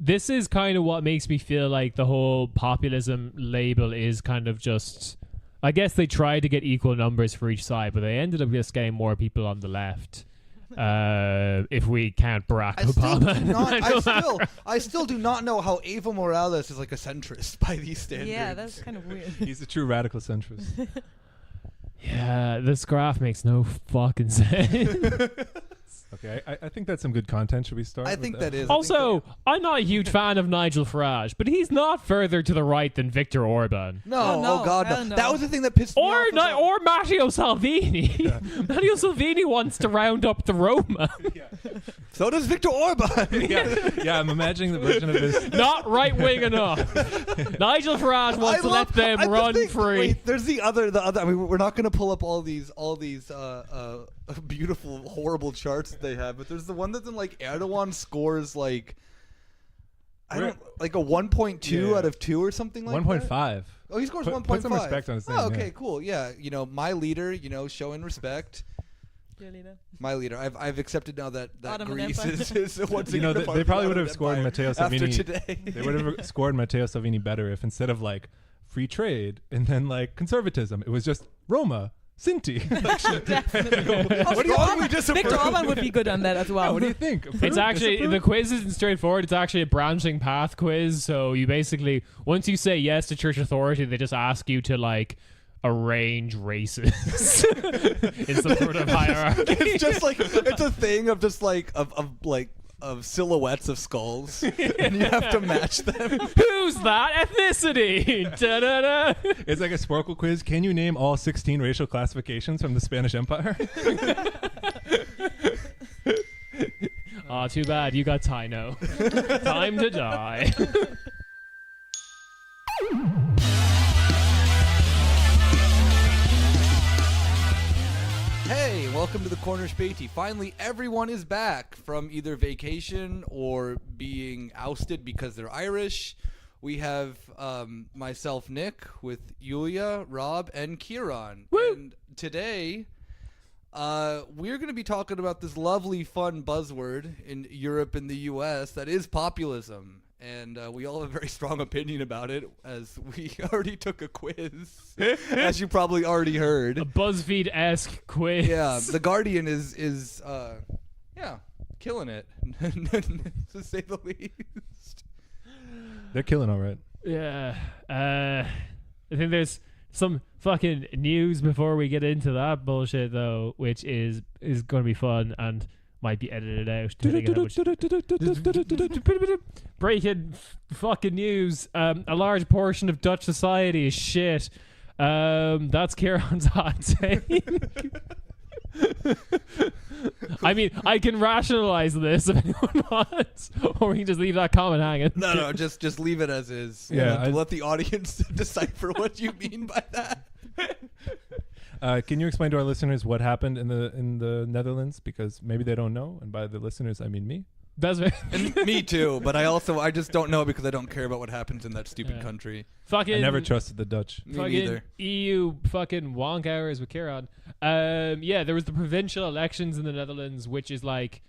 this is kind of what makes me feel like the whole populism label is kind of just, I guess they tried to get equal numbers for each side, but they ended up just getting more people on the left. If we count Barack Obama. I still do not know how Evo Morales is like a centrist by these standards. Yeah, that's kind of weird. He's a true radical centrist. Yeah, this graph makes no fucking sense. Okay, I think that's some good content. Should we start? I think that is. Also, I'm not a huge fan of Nigel Farage, but he's not further to the right than Viktor Orban. No, oh God, no. No. That was the thing that pissed me off. Or Matteo Salvini. Yeah. Matteo Salvini wants to round up the Roma. Yeah. So does Viktor Orban. yeah, I'm imagining the version of this. Not right wing enough. Nigel Farage wants to let them run free. Wait, there's the other. I mean, we're not going to pull up all these beautiful, horrible charts that they have, but there's the one that's in like Erdogan scores like a 1.2 out of 2 or something like 1.5. Oh, he scores 1.5. Put some respect on his name. Oh, okay, cool. Yeah, my leader, showing respect. Your leader. My leader. I've accepted now that Ottoman Greece Empire. is once again they probably would have scored Matteo Salvini after today. They would have scored Matteo Salvini better if instead of like free trade and then like conservatism, it was just Roma. Sinti. Viktor Orban would be good on that as well. Yeah, what do you think? It's actually, the quiz isn't straightforward. It's actually a branching path quiz. So you basically, once you say yes to church authority, they just ask you to like arrange races in some sort of hierarchy. It's just like, it's a thing of just like, of silhouettes of skulls, and you have to match them. Who's that ethnicity? Da-da-da. It's like a Sporkle quiz. Can you name all 16 racial classifications from the Spanish Empire? Aw, too bad. You got Taino. Time to die. Hey, welcome to the Corner Späti. Finally, everyone is back from either vacation or being ousted because they're Irish. We have myself, Nick, with Yulia, Rob, and Ciarán. Woo! And today, we're going to be talking about this lovely, fun buzzword in Europe and the U.S. that is populism. And we all have a very strong opinion about it, as we already took a quiz, as you probably already heard. A BuzzFeed-esque quiz. Yeah, The Guardian is killing it, to say the least. They're killing all right. Yeah. I think there's some fucking news before we get into that bullshit, though, which is going to be fun and might be edited out. Breaking fucking news. A large portion of Dutch society is shit. That's Ciarán's hot take. I mean, I can rationalize this if anyone wants, or we can just leave that comment hanging. No, just leave it as is. Yeah, let the audience decipher what you mean by that. Can you explain to our listeners what happened in the Netherlands? Because maybe they don't know, and by the listeners, I mean me. That's right. And me too, but I just don't know because I don't care about what happens in that stupid country. Fucking, I never trusted the Dutch. Me neither. EU fucking wonk hours with Ciarán. Yeah, there was the provincial elections in the Netherlands, which is like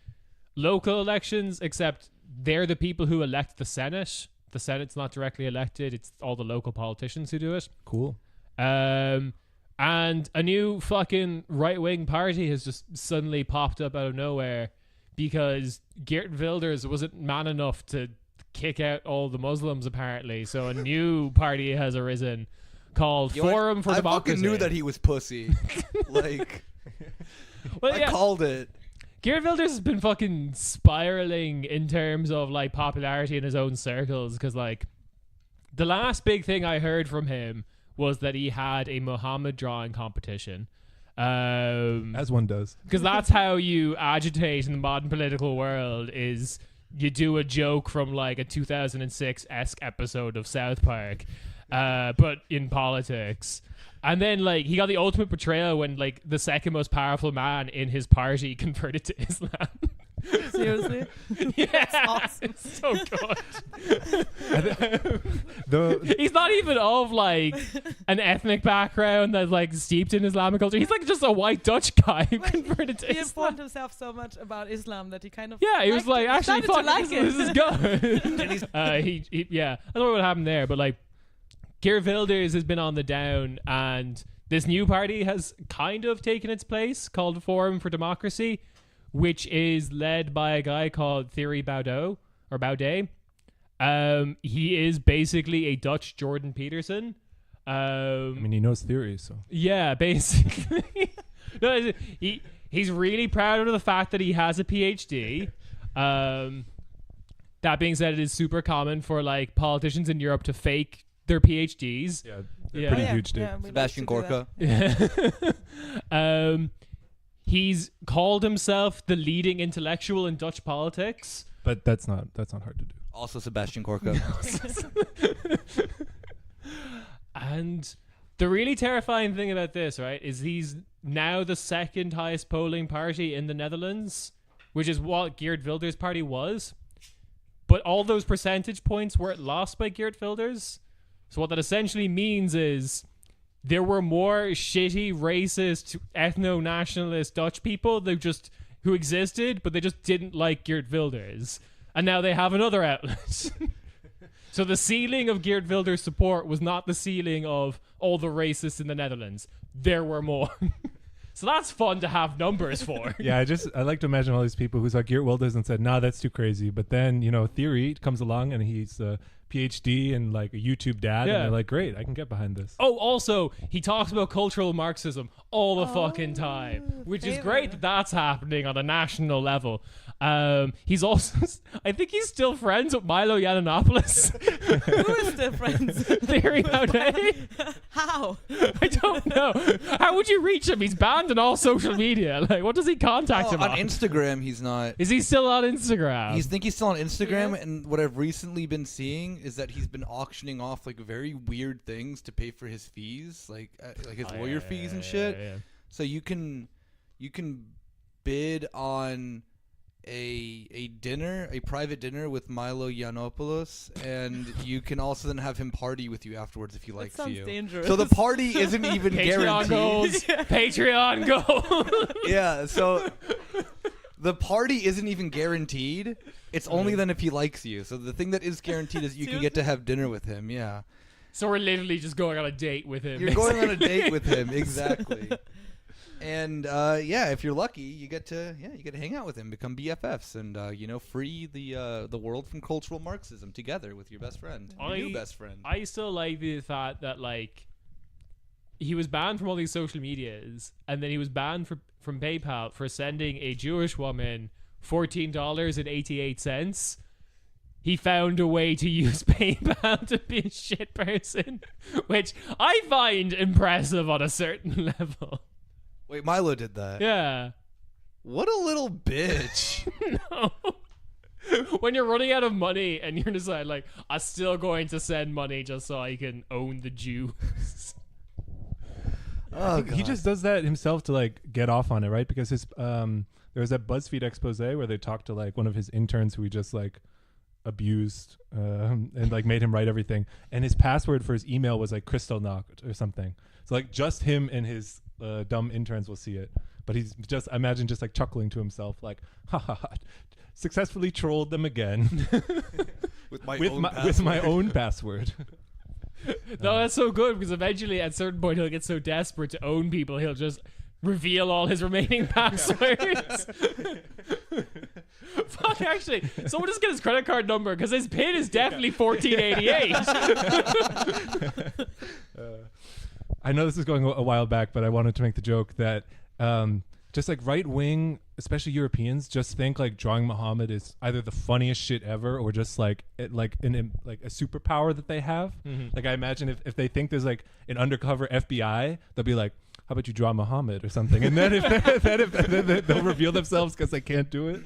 local elections, except they're the people who elect the Senate. The Senate's not directly elected. It's all the local politicians who do it. Cool. And a new fucking right-wing party has just suddenly popped up out of nowhere because Geert Wilders wasn't man enough to kick out all the Muslims, apparently. So a new party has arisen called Forum for Democracy. I fucking knew that he was pussy. Like, I called it. Geert Wilders has been fucking spiraling in terms of like popularity in his own circles, because like the last big thing I heard from him was that he had a Muhammad drawing competition. As one does. Because that's how you agitate in the modern political world, is you do a joke from like a 2006-esque episode of South Park, but in politics. And then like he got the ultimate betrayal when like the second most powerful man in his party converted to Islam. Seriously? Yeah. That's awesome. It's so good. He's not even of like an ethnic background that's like steeped in Islamic culture. He's like just a white Dutch guy who converted to He Islam. informed himself so much about Islam that he kind of Yeah, he was like, actually, started to fuck, like this is good. Yeah, I don't know what happened there, but like, Geert Wilders has been on the down, and this new party has kind of taken its place called Forum for Democracy, which is led by a guy called Thierry Baudet. He is basically a Dutch Jordan Peterson. I mean, he knows theory, so. Yeah, basically. No, he's really proud of the fact that he has a PhD. That being said, it is super common for like politicians in Europe to fake their PhDs. Yeah, Yeah. pretty yeah, huge, dude. yeah, we Sebastian like to do Gorka. Yeah. He's called himself the leading intellectual in Dutch politics. But that's not hard to do. Also Sebastian Gorka. And the really terrifying thing about this, right, is he's now the second highest polling party in the Netherlands, which is what Geert Wilders' party was. But all those percentage points were lost by Geert Wilders. So what that essentially means is there were more shitty, racist, ethno-nationalist Dutch people who existed, but they just didn't like Geert Wilders. And now they have another outlet. So the ceiling of Geert Wilders' support was not the ceiling of all the racists in the Netherlands. There were more. So that's fun to have numbers for. Yeah, I like to imagine all these people who saw Geert Wilders and said, "Nah, that's too crazy." But then, Theory comes along and he's a PhD and like a YouTube dad, Yeah. and they're like, "Great, I can get behind this." Oh, also, he talks about cultural Marxism all the fucking time, which is great that that's happening on a national level. He's also, I think he's still friends with Milo Yiannopoulos. Who is still friends? Theory Baudet? How? I don't know. How would you reach him? He's banned on all social media. Like, what does he contact him on on? Instagram, he's not. Is he still on Instagram? I think he's still on Instagram, Yes. and what I've recently been seeing is that he's been auctioning off like very weird things to pay for his fees, like his lawyer fees and shit. Yeah. So you can bid on a private dinner with Milo Yiannopoulos, and you can also then have him party with you afterwards if he likes sounds you. dangerous. So the party isn't even Patreon guaranteed. goals. Patreon goals. Yeah, so the party isn't even guaranteed. It's only then if he likes you. So the thing that is guaranteed is you can get to have dinner with him. Yeah. So we're literally just going on a date with him. You're going on a date with him, exactly. And if you're lucky, you get to hang out with him, become BFFs, and free the world from cultural Marxism together with your best friend, your new best friend. I still like the thought that like he was banned from all these social medias, and then he was banned from PayPal for sending a Jewish woman $14.88. He found a way to use PayPal to be a shit person, which I find impressive on a certain level. Wait, Milo did that. Yeah. What a little bitch. No. When you're running out of money and you're just like, I'm still going to send money just so I can own the Jews. Oh, He God. just does that himself to like get off on it, right? Because there was that BuzzFeed expose where they talked to like one of his interns who he just like abused and like made him write everything, and his password for his email was like Kristallnacht or something. So like just him and his dumb interns will see it, but he's just, I imagine, just like chuckling to himself like, ha ha ha, successfully trolled them again with my with my own password. No, that's so good, because eventually at a certain point he'll get so desperate to own people he'll just reveal all his remaining passwords. Fuck, actually, someone just get his credit card number, because his PIN is definitely 1488. I know this is going a while back, but I wanted to make the joke that just like right wing, especially Europeans, just think like drawing Muhammad is either the funniest shit ever or just like a superpower that they have. Mm-hmm. Like I imagine if they think there's like an undercover FBI, they'll be like, how about you draw Muhammad or something? And then if they'll reveal themselves because they can't do it.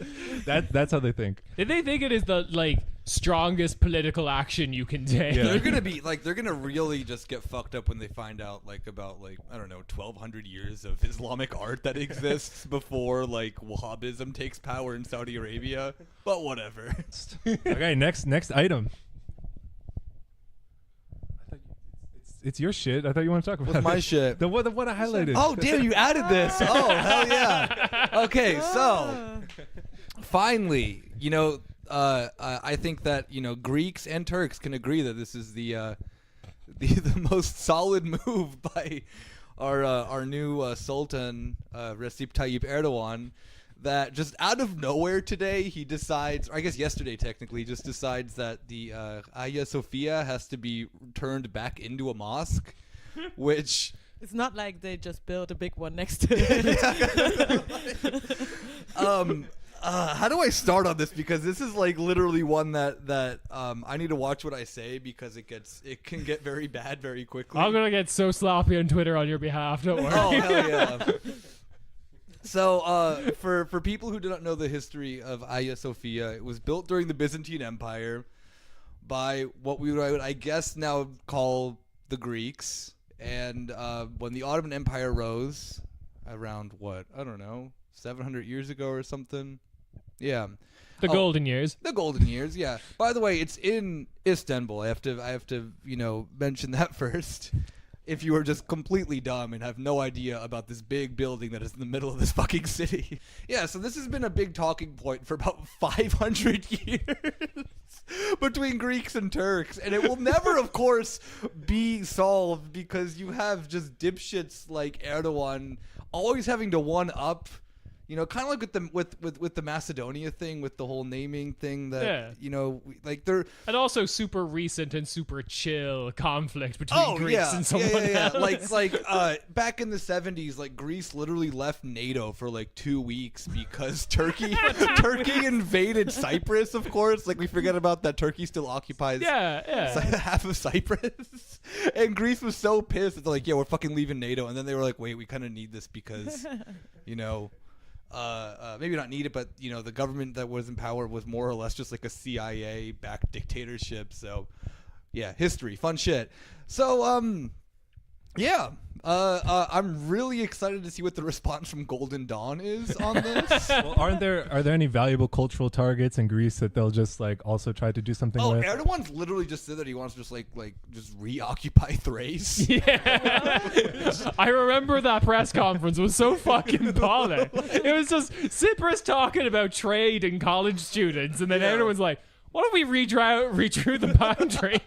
That's how they think. They think it is the like strongest political action you can take. Yeah. They're gonna really just get fucked up when they find out like about like, I don't know, 1,200 years of Islamic art that exists before like Wahhabism takes power in Saudi Arabia. But whatever. Okay, next item. it's your shit. I thought you want to talk about What's my it. shit? The one I highlighted. Oh, damn, you added this. Oh, hell yeah. Okay, so finally, I think that, Greeks and Turks can agree that this is the most solid move by our new Sultan, Recep Tayyip Erdogan, that just out of nowhere today he decides, or I guess yesterday technically, just decides that the Hagia Sophia has to be turned back into a mosque, which... It's not like they just built a big one next to it. How do I start on this? Because this is like literally one that I need to watch what I say, because it can get very bad very quickly. I'm gonna get so sloppy on Twitter on your behalf. Don't worry. Oh hell yeah! So for people who do not know the history of Hagia Sophia, it was built during the Byzantine Empire by what we would, I guess, now call the Greeks. And when the Ottoman Empire rose, around what, I don't know, 700 years ago or something. Yeah. The golden years. The golden years, yeah. By the way, it's in Istanbul. I have to, mention that first. If you are just completely dumb and have no idea about this big building that is in the middle of this fucking city. Yeah, so this has been a big talking point for about 500 years between Greeks and Turks. And it will never, of course, be solved, because you have just dipshits like Erdogan always having to one-up. Kind of like with the Macedonia thing, with the whole naming thing that, they're... And also super recent and super chill conflict between Greeks and someone else. Like back in the 70s, like Greece literally left NATO for like 2 weeks because Turkey invaded Cyprus, of course. Like we forget about that. Turkey still occupies half of Cyprus. And Greece was so pissed that they're like, yeah, we're fucking leaving NATO. And then they were like, wait, we kind of need this because, maybe not need it, but the government that was in power was more or less just like a CIA-backed dictatorship. So, yeah, history, fun shit. So, I'm really excited to see what the response from Golden Dawn is on this. Well, are there any valuable cultural targets in Greece that they'll just like also try to do something with? Erdogan's literally just said that he wants to just reoccupy Thrace. Yeah. I remember that press conference was so fucking baller. It was just Cyprus talking about trade and college students, and then everyone's like, what if we redrew the boundaries?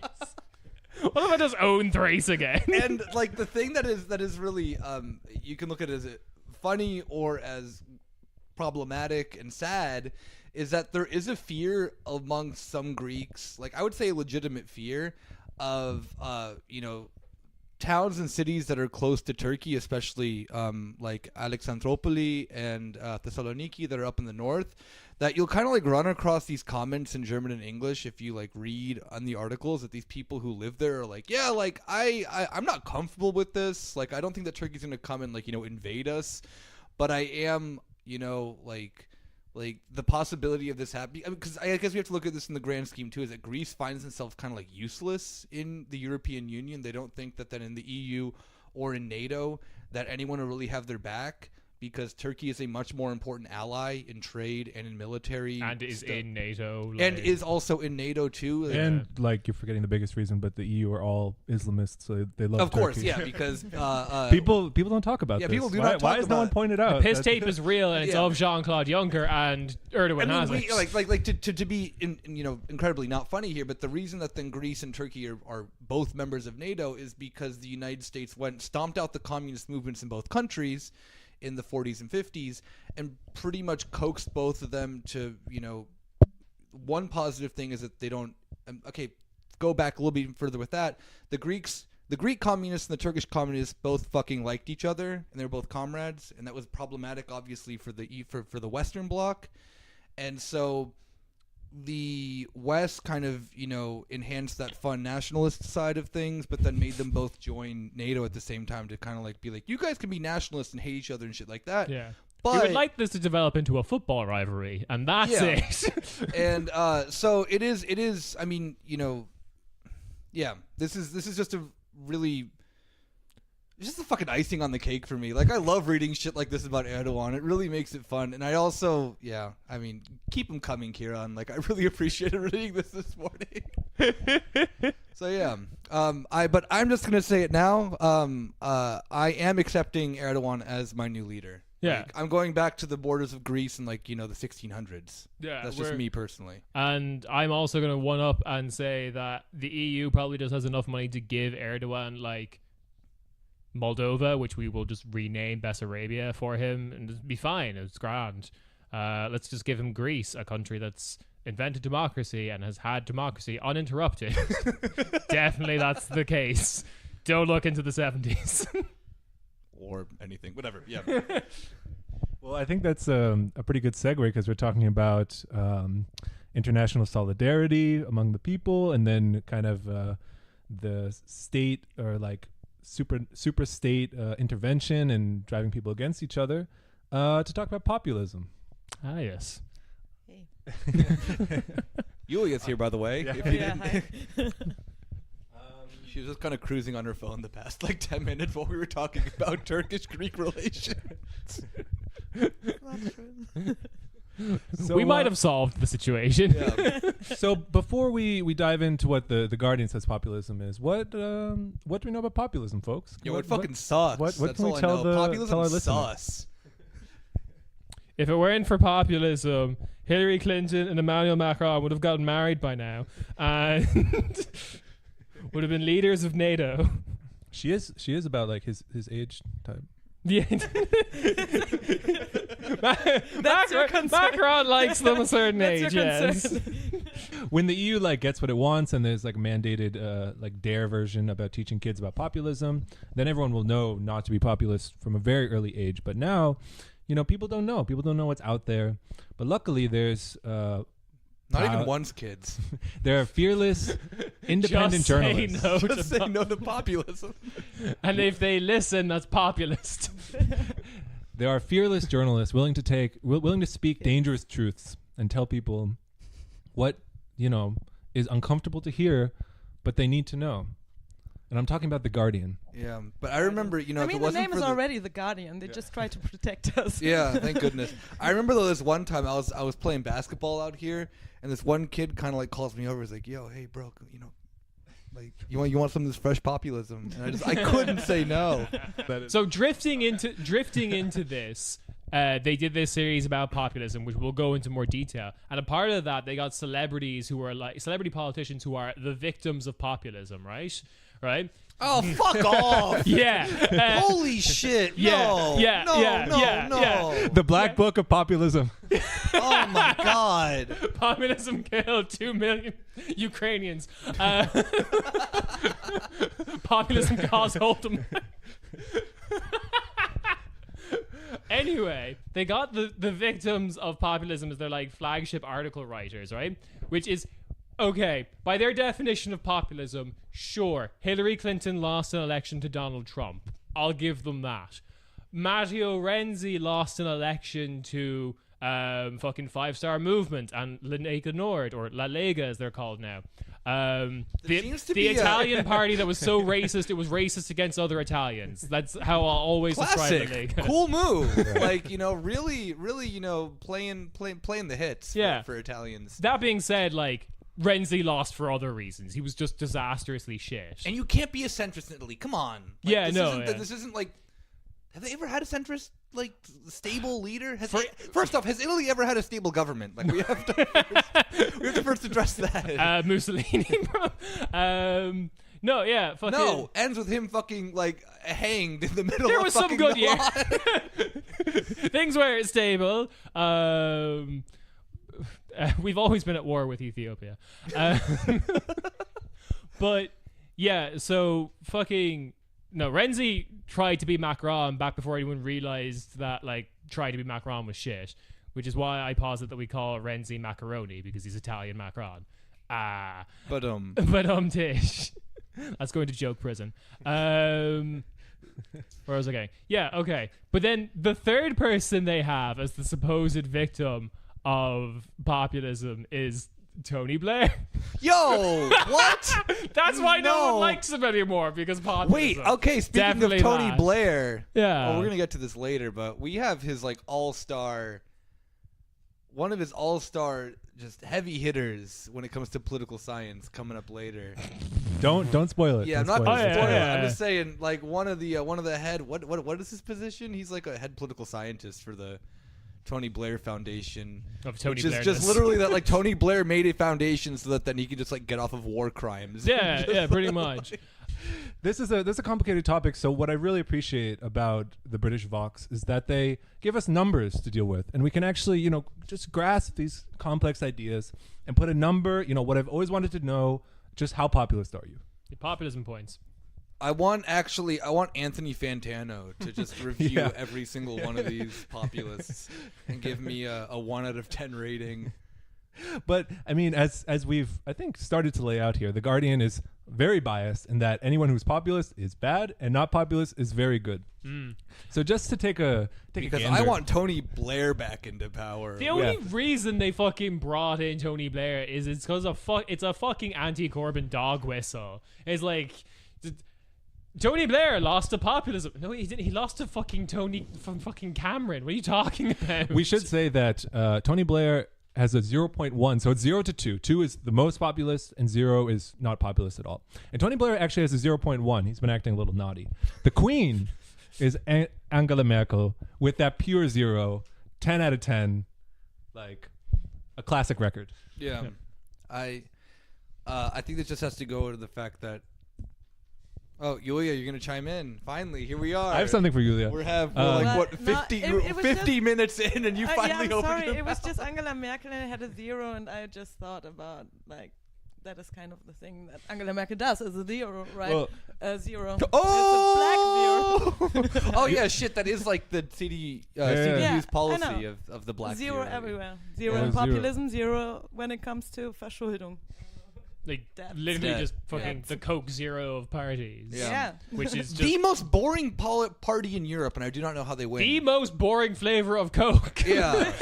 What if I just own Thrace again? And like the thing that is really you can look at it as funny or as problematic and sad is that there is a fear among some Greeks, like I would say a legitimate fear of towns and cities that are close to Turkey, especially like Alexandropoli and Thessaloniki that are up in the north, that you'll kind of like run across these comments in German and English if you like read on the articles that these people who live there are like, yeah, like I'm not comfortable with this. Like I don't think that Turkey's gonna come and like invade us, but I am like the possibility of this happening, because I guess we have to look at this in the grand scheme too, is that Greece finds itself kind of like useless in the European Union. They don't think that in the EU or in NATO that anyone will really have their back, because Turkey is a much more important ally in trade and in military. And is in NATO. And is also in NATO too. And like you're forgetting the biggest reason, but the EU are all Islamists, so they love Turkey. Of course, Turkey. yeah, because people don't talk about this. People do not talk why is no one pointed out? The piss tape is real, and it's of Jean-Claude Juncker, and Erdogan has it. To be incredibly not funny here, but the reason that then Greece and Turkey are both members of NATO is because the United States stomped out the communist movements in both countries in the 40s and 50s, and pretty much coaxed both of them to, one positive thing is that they don't, go back a little bit further with that. The Greek communists and the Turkish communists both fucking liked each other, and they were both comrades, and that was problematic, obviously, for the Western Bloc. And so the West kind of, enhanced that fun nationalist side of things, but then made them both join NATO at the same time to kind of like be like, you guys can be nationalists and hate each other and shit like that. Yeah. But we would like this to develop into a football rivalry, and that's it. And so it is. I mean, this is just a really. It's just a fucking icing on the cake for me. Like, I love reading shit like this about Erdogan. It really makes it fun. And I also, keep them coming, Ciarán. Like, I really appreciated reading this morning. So, yeah. But I'm just gonna say it now. I am accepting Erdogan as my new leader. Yeah. Like, I'm going back to the borders of Greece in the 1600s. Yeah, That's just me personally. And I'm also going to one up and say that the EU probably just has enough money to give Erdogan like Moldova, which we will just rename Bessarabia for him, and it'll be fine. It's grand. Let's just give him Greece, a country that's invented democracy and has had democracy uninterrupted. Definitely that's the case. Don't look into the 70s. Or anything, whatever. Yeah. Well, I think that's a pretty good segue because we're talking about international solidarity among the people, and then kind of the state or like super state intervention and driving people against each other to talk about populism. Ah, yes. Hey. Yulia's here, by the way. Yeah. If you Yeah, didn't- hi. She was just kind of cruising on her phone the past 10 minutes while we were talking about Turkish-Greek relations. Not true. So, We might have solved the situation. Yeah. So before we dive into what the Guardian says populism is, what do we know about populism, folks? Yo, it fucking sucks. what That's can we all I tell know. the- Populism tell our listeners? sus. If it weren't for populism, Hillary Clinton and Emmanuel Macron would have gotten married by now and would have been leaders of NATO. She is about like his age type. Yeah. That's your concern. Macron likes them a certain That's age, your yes. concern. When the EU like gets what it wants and there's like a mandated like DARE version about teaching kids about populism, then everyone will know not to be populist from a very early age. But now, people don't know. People don't know what's out there. But luckily, there's Not even one's kids. there are fearless, independent Just say journalists. no to Just say no to populism. And if they listen, that's populist. There are fearless journalists willing to speak dangerous truths and tell people what is uncomfortable to hear, but they need to know. And I'm talking about The Guardian. Yeah, but I remember, I if mean, it the wasn't name for is already The Guardian. They just try to protect us. Yeah, thank goodness. I remember though this one time I was playing basketball out here, and this one kid kind of like calls me over. He's like, "Yo, hey, bro, like you want some of this fresh populism?" And I couldn't say no. So drifting into this, they did this series about populism, which we'll go into more detail. And a part of that, they got celebrities who are like celebrity politicians who are the victims of populism, right? Right? Oh, fuck off! Yeah. Holy shit! Yeah, No, yeah, no, yeah, no, yeah, no. yeah. The Black Book of Populism. Oh my god! Populism killed 2 million Ukrainians. Populism caused Oldham. Anyway, they got the victims of populism as their like flagship article writers, right? Which is okay, by their definition of populism, sure, Hillary Clinton lost an election to Donald Trump. I'll give them that. Matteo Renzi lost an election to fucking Five Star Movement and La Lega Nord, or La Lega as they're called now. seems to The be Italian party that was so racist, it was racist against other Italians. That's how I'll always describe La Classic, Lega. cool move. Like really, playing the hits. Yeah. For Italians. That being said, like, Renzi lost for other reasons. He was just disastrously shit. And you can't be a centrist in Italy. Come on. Like, Yeah, no, yeah. This isn't like. Have they ever had a centrist, like, stable leader? First off, has Italy ever had a stable government? Like, we have to first address that. Mussolini, bro. No, yeah, fucking. No, ends with him fucking like hanged in the middle. There of was some fucking good the years. line. Things were stable. We've always been at war with Ethiopia. But yeah, so fucking no. Renzi tried to be Macron back before anyone realized that like trying to be Macron was shit. Which is why I posit that we call Renzi macaroni because he's Italian Macron. But Tish. That's going to joke prison. Where was I going? Yeah, okay. But then the third person they have as the supposed victim of populism is Tony Blair. Yo, what? That's why no one No. likes him anymore because populism. Wait, okay. Speaking Definitely of Tony not. Blair, Yeah. we're gonna get to this later, but we have his like all-star. one of his all-star just heavy hitters when it comes to political science coming up later. Don't spoil it. Yeah, I'm Don't not spoil gonna it. spoil it. yeah. I'm just saying, like one of the head. What is his position? He's like a head political scientist for the Tony Blair Foundation. Of Tony which is Blairness. just literally that like Tony Blair made a foundation so that then he could just like get off of war crimes. Yeah, pretty much. This is a complicated topic. So what I really appreciate about the British Vox is that they give us numbers to deal with, and we can actually, just grasp these complex ideas and put a number. What I've always wanted to know: just how populist are you? The populism points. I want Anthony Fantano to just review Yeah. every single one of these populists and give me a 1 out of 10 rating. But I mean, as we've I think started to lay out here, the Guardian is very biased in that anyone who's populist is bad and not populist is very good. So just to take a Because gander, I want Tony Blair back into power. The only reason they fucking brought in Tony Blair is it's because it's a fucking anti-Corbyn dog whistle. It's like Tony Blair lost to populism. No, he didn't. He lost to fucking Tony from fucking Cameron. What are you talking about? we should say that Tony Blair has a 0.1, so it's 0 to 2. 2 is the most populist, and 0 is not populist at all. And Tony Blair actually has a 0.1. He's been acting a little naughty. The Queen is Angela Merkel with that pure 0, 10 out of 10, like a classic record. Yeah. I think this just has to go to the fact that. Oh, Yulia, you're gonna chime in. Finally, here we are. I have something for you, Leah. We're like Well, what no, 50 it was 50 just- minutes in, and you finally yeah, I'm opened sorry. your It was mouth. just Angela Merkel and it had a 0, and I just thought about like that is kind of the thing that Angela Merkel does is a 0, right? Well- A 0. Oh! It's a black 0. Oh yeah, shit. That is like the CDU's Yeah, I policy know. of the black 0 everywhere. 0 Yeah, in 0. populism, 0 when it comes to Verschuldung. like Debt. literally Debt. just fucking Debt. the Coke Zero of parties. Yeah. Which is The just most boring party in Europe, and I do not know how they win. the most boring flavor of Coke. Yeah.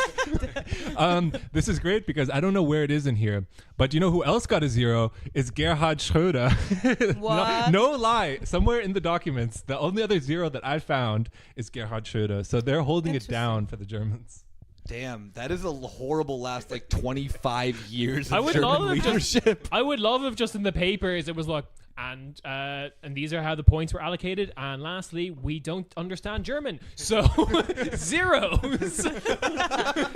This is great because I don't know where it is in here, but you know who else got a 0 is Gerhard Schröder. What? No lie. Somewhere in the documents, the only other 0 that I found is Gerhard Schröder. So they're holding it down for the Germans. Damn, that is a horrible last like 25 years of I would German love if leadership. I would love if just in the papers it was like, and these are how the points were allocated. And lastly, we don't understand German, so zeros.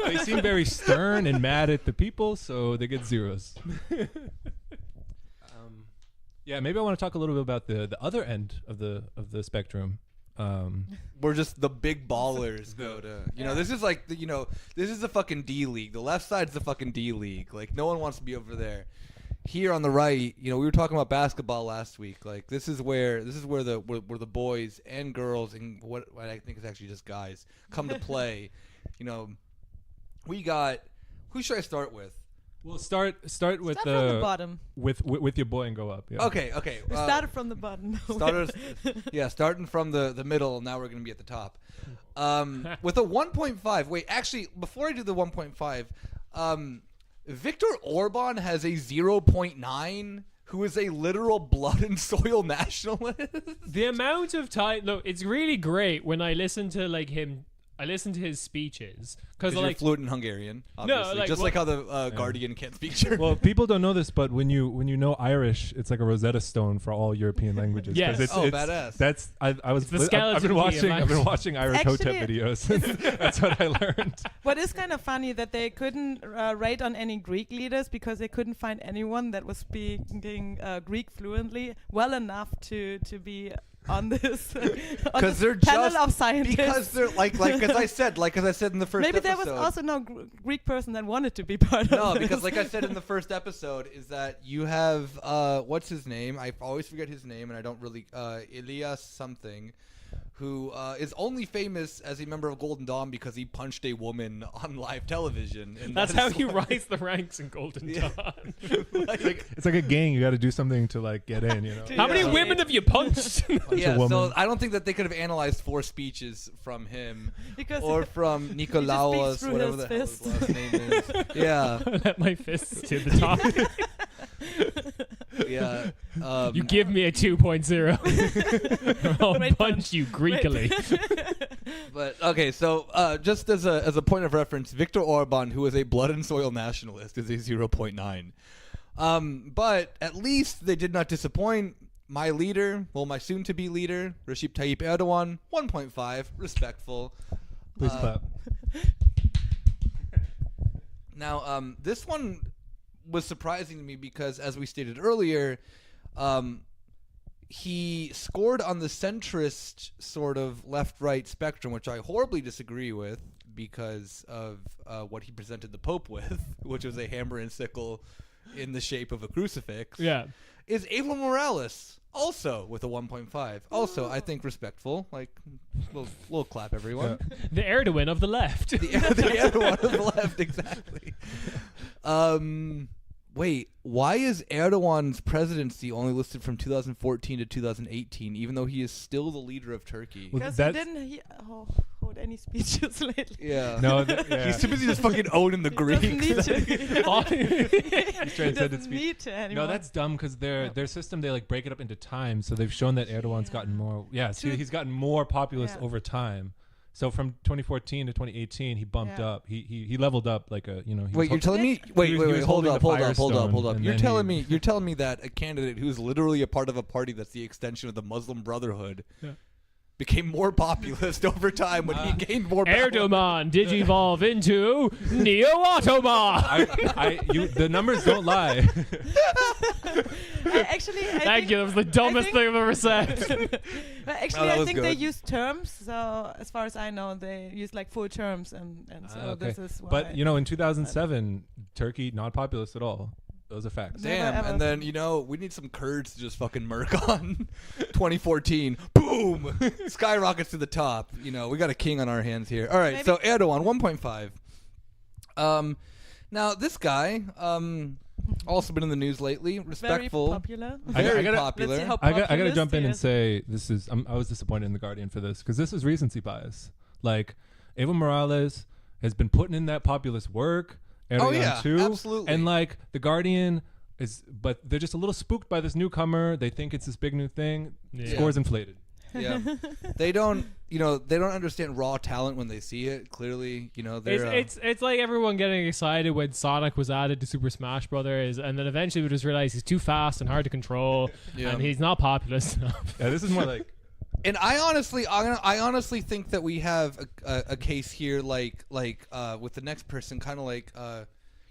They seem very stern and mad at the people, so they get 0s. Yeah, maybe I want to talk a little bit about the other end of the spectrum. We're just the big ballers go to, this is like, this is the fucking D League. The left side's the fucking D League. Like, no one wants to be over there. Here on the right, we were talking about basketball last week. Like, this is where the boys and girls and what I think is actually just guys come to play. We got, who should I start with? We'll start with Start from the bottom. with your boy and go up. Yeah. Okay. We started from the bottom. Starting from the middle. Now we're going to be at the top. With a 1.5. Wait, actually, before I do the 1.5, Viktor Orban has a 0.9, who is a literal blood and soil nationalist. The amount of time, look, it's really great when I listen to him. I listen to his speeches because You're fluent in Hungarian, obviously. like, just what- like how the Guardian can't speak German. Well, people don't know this, but when you know Irish, it's like a Rosetta Stone for all European languages. 'Cause Yes. it's, Oh, it's, badass. That's I've the skeleton been key of I've been language. watching Irish Actually, Hotep videos. That's what I learned. What is kind of funny that they couldn't rate on any Greek leaders because they couldn't find anyone that was speaking Greek fluently well enough to be on this Because they're panel just of scientists. because they're like as I said in the first Maybe episode. there was also no Greek person that wanted to be part of No, this. because like I said in the first episode, is that you have what's his name? I always forget his name, and I don't really Elias something, who is only famous as a member of Golden Dawn because he punched a woman on live television. And That's that how is you like- rise the ranks in Golden Dawn. It's like a gang. You got to do something to like get in. How many Yeah. women have you punched? Yeah, woman. so I don't think that they could have analyzed 4 speeches from him Because or from Nikolaos, through whatever his the hell his fist. last name is. Yeah, Let my fists to the top. yeah. You give me a 2.0. I'll Great punch you greekily. But okay, so just as a point of reference, Viktor Orban, who is a blood and soil nationalist, is a 0.9. But at least they did not disappoint. My leader, well, my soon-to-be leader, Recep Tayyip Erdogan, 1.5, respectful. Please clap. Now, this one was surprising to me because, as we stated earlier, he scored on the centrist sort of left-right spectrum, which I horribly disagree with because of what he presented the Pope with, which was a hammer and sickle in the shape of a crucifix. Yeah. Is Evo Morales, also with a 1.5. Also, I think respectful. Like, little clap, everyone. The Erdogan of the left. The Erdogan of the left, exactly. Wait, why is Erdogan's presidency only listed from 2014 to 2018, even though he is still the leader of Turkey? Well, Because he didn't hold any speeches lately. Yeah. No, He's too busy just fucking owning the Greeks. Doesn't need to. He's He trying to send it doesn't need to anymore. No, that's dumb because their system, they like break it up into time. So they've shown that Erdogan's gotten more. Yeah, see, he's gotten more populist over time. So from 2014 to 2018, he bumped up. He leveled up like a He Wait, was you're telling me? Wait, was hold holding up. the Firestone, and You're then telling he- me that a candidate who's literally a part of a party that's the extension of the Muslim Brotherhood became more populist over time when he gained more power. Erdogan digivolve into Neo-Ottoman. The numbers don't lie. Actually, Thank you. That was the dumbest thing I've ever said. Actually, that I was think they good. use terms. So as far as I know, they use like full terms, and so this is why. But in 2007, Turkey not populist at all. Those are facts. Damn, Never and then we need some Kurds to just fucking murk on 2014. Boom, skyrockets to the top. We got a king on our hands here. All right, so Erdogan 1.5. Now this guy, also been in the news lately. Respectful, very popular. very gotta- popular. Let's see how I got to populist jump in he and is. say this is. I was disappointed in the Guardian for this because this is recency bias. Like Evo Morales has been putting in that populist work. Erdogan too. Absolutely. And like the Guardian but they're just a little spooked by this newcomer. They think it's this big new thing. Yeah. Scores inflated. Yeah, they don't understand raw talent when they see it. Clearly, they're It's like everyone getting excited when Sonic was added to Super Smash Brothers, and then eventually we just realized he's too fast and hard to control, and he's not populist enough. Yeah, this is more like. And I honestly think that we have a case here, like with the next person, kind of like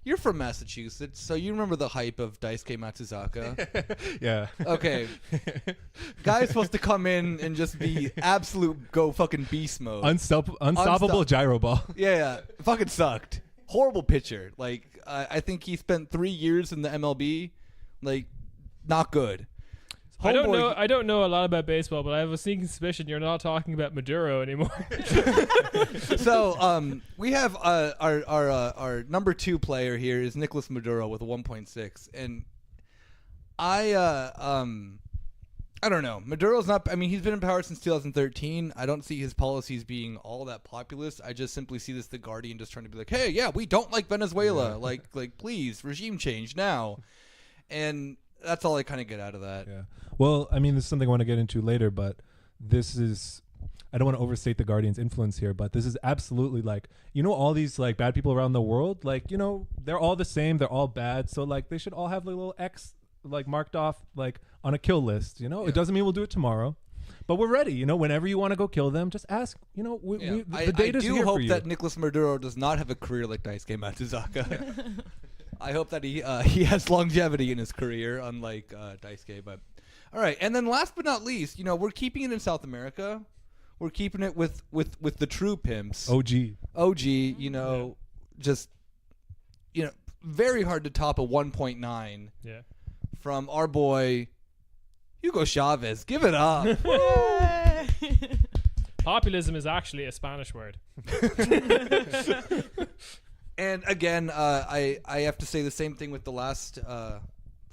you're from Massachusetts, so you remember the hype of Daisuke Matsuzaka. Yeah. Okay, guy's supposed to come in and just be absolute go fucking beast mode. Unstoppable gyro ball. Yeah, fucking sucked. Horrible pitcher. Like I think he spent 3 years in the MLB. Like, not good. I don't know a lot about baseball, but I have a sneaking suspicion you're not talking about Maduro anymore. So we have our number 2 player here is Nicolas Maduro with a 1.6, and I don't know. Maduro's not. I mean, he's been in power since 2013. I don't see his policies being all that populist. I just simply see this the Guardian just trying to be like, hey, yeah, we don't like Venezuela. Like please, regime change now. And that's all I kind of get out of that. Yeah. Well, I mean, this is something I want to get into later, but this is. I don't want to overstate the Guardian's influence here, but this is absolutely like, all these like bad people around the world, like, they're all the same. They're all bad. So like they should all have a little X like marked off like on a kill list. It doesn't mean we'll do it tomorrow, but we're ready. Whenever you want to go kill them, just ask. The data's I do here hope for you. that Nicolas Maduro does not have a career like Daisuke Matsuzaka. I hope that he has longevity in his career, unlike Daisuke. But all right, and then last but not least, we're keeping it in South America. We're keeping it with the true pimps. OG. Just very hard to top a 1.9. Yeah. From our boy Hugo Chavez. Give it up. Yay! Populism is actually a Spanish word. And again, I have to say the same thing with the last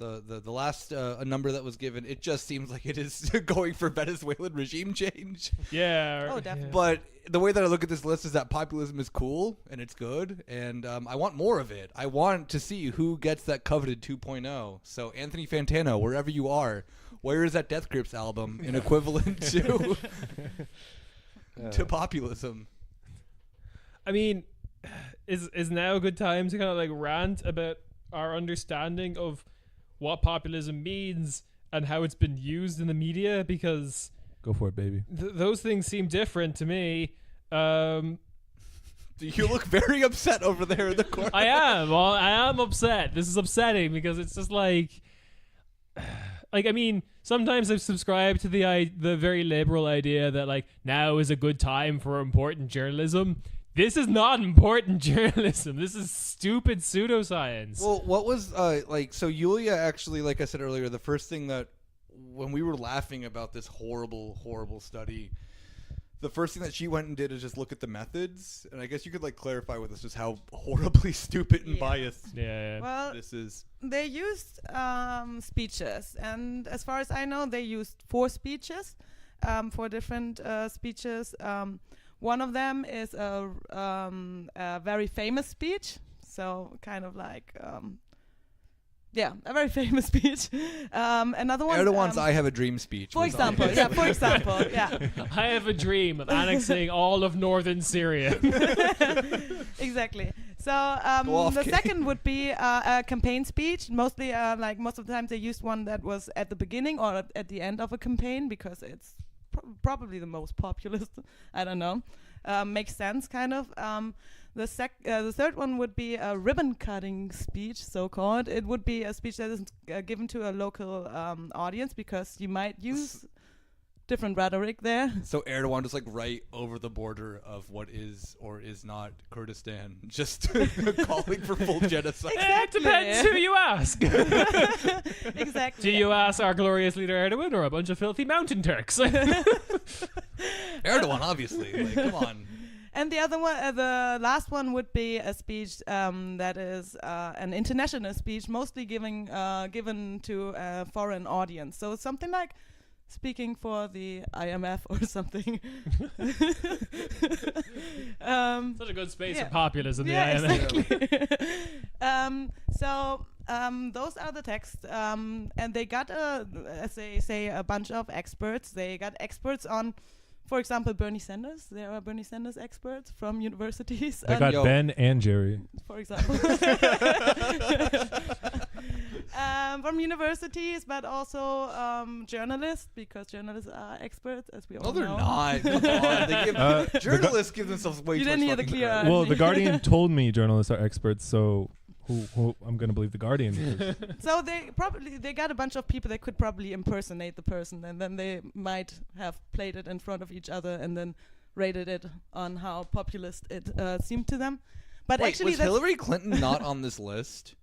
the last number that was given. It just seems like it is going for Venezuelan regime change. Yeah. Oh, definitely. But the way that I look at this list is that populism is cool and it's good, and I want more of it. I want to see who gets that coveted 2.0. So Anthony Fantano, wherever you are, where is that Death Grips album in equivalent to to populism. I mean, is now a good time to kind of like rant about our understanding of what populism means and how it's been used in the media? Because Go for it, baby. those things seem different to me. You look very upset over there in the corner. I am. Well, I am upset. This is upsetting because it's just like I mean, sometimes I've subscribed to the very liberal idea that like now is a good time for important journalism. This is not important journalism. This is stupid pseudoscience. Well, what was like? So Yulia actually, like I said earlier, the first thing that when we were laughing about this horrible, horrible study, the first thing that she went and did is just look at the methods. And I guess you could like clarify with us just how horribly stupid and biased Yeah. Well, this is. they used speeches, and as far as I know, they used 4 speeches, 4 different speeches. One of them is a very famous speech, so kind of like, a very famous speech. Another one. Erdogan's "I Have a Dream" speech. For was example, obviously- for example, yeah. I have a dream of annexing all of northern Syria. Exactly. So Go off, the Kate. second would be a campaign speech. Mostly, like most of the time, they used one that was at the beginning or at the end of a campaign because it's probably the most populist. I don't know. Makes sense, kind of. The third one would be a ribbon cutting speech, so-called. It would be a speech that is given to a local audience because you might use different rhetoric there. So Erdogan is like right over the border of what is or is not Kurdistan, just calling for full genocide. It depends who you ask. Exactly. Do you ask our glorious leader Erdogan or a bunch of filthy mountain Turks? Erdogan, obviously. Like, come on. And the other one, the last one would be a speech that is an international speech, mostly given to a foreign audience. So it's something like speaking for the IMF or something. Such a good space yeah. for populism. Yeah, the IMF. exactly. Those are the texts, and they got as they say, a bunch of experts. They got experts on, for example, Bernie Sanders. There are Bernie Sanders experts from universities. They got Ben and Jerry. For example. From universities, but also journalists, because journalists are experts, as we all No, they're know. not. Come on. They give, journalists give themselves way You too much didn't hear the fucking clear credit. Well, The Guardian told me journalists are experts, so who I'm going to believe The Guardian. So they got a bunch of people that could probably impersonate the person, and then they might have played it in front of each other and then rated it on how populist it seemed to them. But Wait, actually, was that's, Hillary Clinton not on this list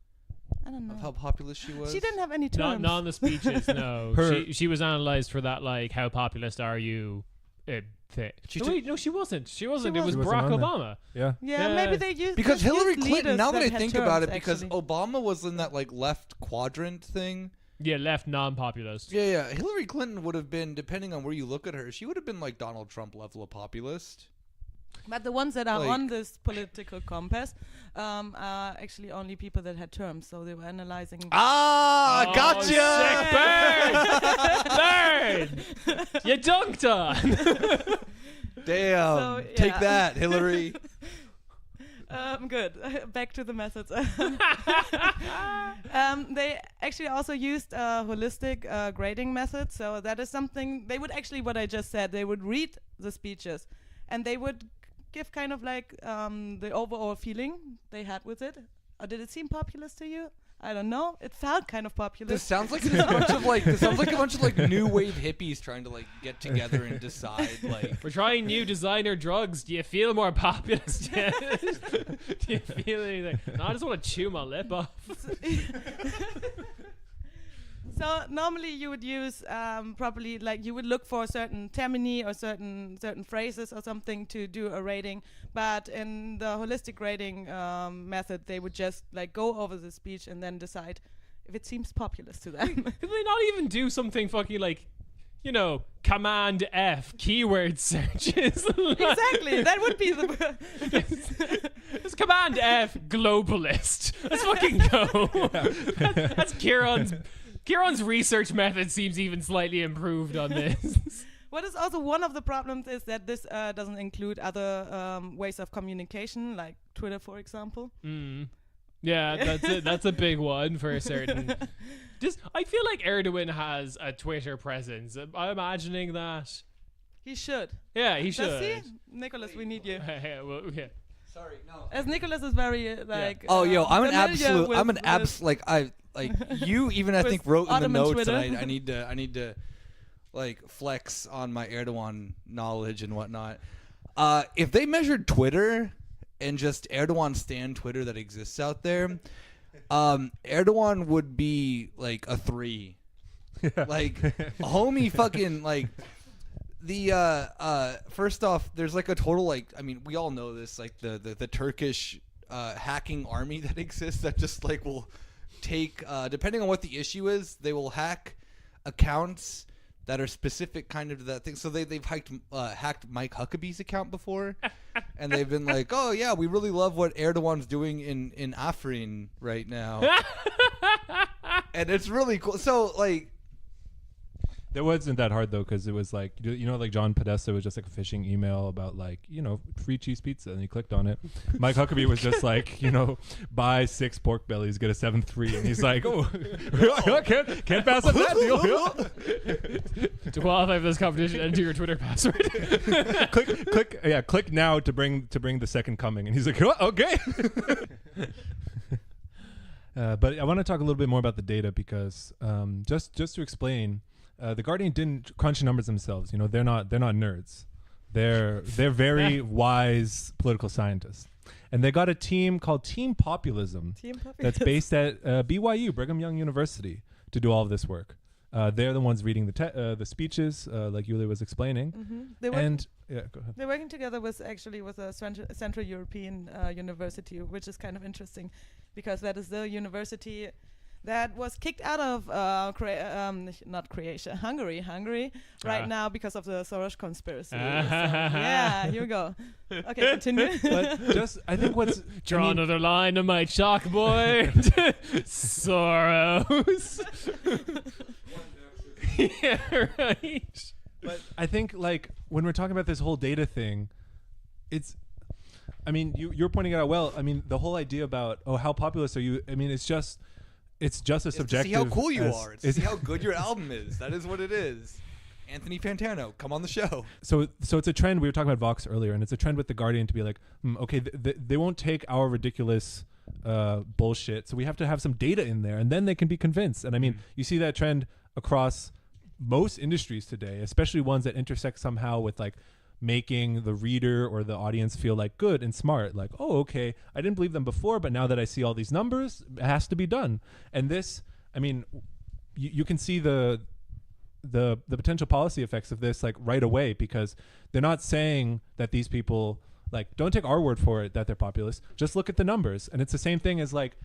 I don't of how know. populist she was? She didn't have any Not, terms. not on the speeches, no. She was analysed for that, like, how populist are you thing. No, she wasn't. She wasn't. It was She wasn't Barack on there. Obama. Yeah. Yeah, Yeah. maybe they used Because just Hillary used Clinton, leaders now that I had think terms, about it, because actually. Obama was in that like left quadrant thing. Yeah, left non-populist. Yeah. Hillary Clinton would have been, depending on where you look at her, she would have been like Donald Trump level of populist. But the ones that are Like- on this political compass are actually only people that had terms. So they were analyzing. Ah, Oh, gotcha! sick. Burn! You dunked on. Damn. So, Take yeah. that, Hillary. Good. Back to the methods. They actually also used a holistic grading method. So that is something they would actually, what I just said, they would read the speeches and they would give kind of like the overall feeling they had with it. Or did it seem populist to you? I don't know. It felt kind of populist. This sounds like a bunch of like new wave hippies trying to like get together and decide like. We're trying new designer drugs. Do you feel more populist yet? Do you feel anything? No, I just want to chew my lip off. So normally you would use probably like you would look for certain termini or certain phrases or something to do a rating, but in the holistic rating method they would just like go over the speech and then decide if it seems populist to them. Could they not even do something fucking like, you know, Command F keyword searches? Exactly, that would be the. It's Command F globalist. Let's fucking go. That's Ciarán's research method seems even slightly improved on this. What is also one of the problems is that this doesn't include other ways of communication, like Twitter, for example. Yeah, that's it. That's a big one for a certain. I feel like Erdogan has a Twitter presence. I'm imagining that. He should. Yeah, he should. Does he? Nicholas, we need you. Yeah. Sorry, no. As Nicholas is very like. Oh, yo, I'm an familiar absolute. with- I'm an with- abs. Like you even I With think wrote in the Ottoman notes Twitter. that I need to like flex on my Erdogan knowledge and whatnot. If they measured Twitter and just Erdogan stan Twitter that exists out there, Erdogan would be like a 3. Like homie fucking like the first off, there's like a total like I mean we all know this like the Turkish hacking army that exists that just like will take depending on what the issue is, they will hack accounts that are specific kind of to that thing. So they've hacked Mike Huckabee's account before, and they've been like, oh yeah, we really love what Erdogan's doing in Afrin right now, and it's really cool. So like. That wasn't that hard though, because it was like like John Podesta was just like a phishing email about like free cheese pizza, and he clicked on it. Mike Huckabee was just like buy 6 pork bellies, get a 7-3, and he's like, oh, can't pass up that deal. To qualify for this competition, enter your Twitter password. click now to bring the second coming, and he's like, oh, okay. But I want to talk a little bit more about the data because just to explain. The Guardian didn't crunch numbers themselves. They're not nerds. They're very wise political scientists, and they got a team called Team Populism. That's based at BYU, Brigham Young University, to do all of this work. They're the ones reading the speeches, like Yulia was explaining. Mm-hmm. Go ahead. They're working together with a Central European university, which is kind of interesting, because that is the university that was kicked out of Hungary right now because of the Soros conspiracy. So, yeah, here we go. Okay, continue. But I think what's draw another line on my chalkboard. Soros. Yeah, right. But I think like when we're talking about this whole data thing, you're pointing it out well. I mean, the whole idea about how populist are you? I mean, it's just a subjective. To see how cool you are. It's to see how good your album is. That is what it is. Anthony Fantano, come on the show. So it's a trend. We were talking about Vox earlier, and it's a trend with the Guardian to be like, okay, they won't take our ridiculous bullshit, so we have to have some data in there, and then they can be convinced. And I mean, you see that trend across most industries today, especially ones that intersect somehow with like making the reader or the audience feel like good and smart, like, oh, okay, I didn't believe them before, but now that I see all these numbers, it has to be done. And this, I mean, you can see the potential policy effects of this like right away, because they're not saying that these people like, don't take our word for it that they're populist, just look at the numbers. And it's the same thing as like,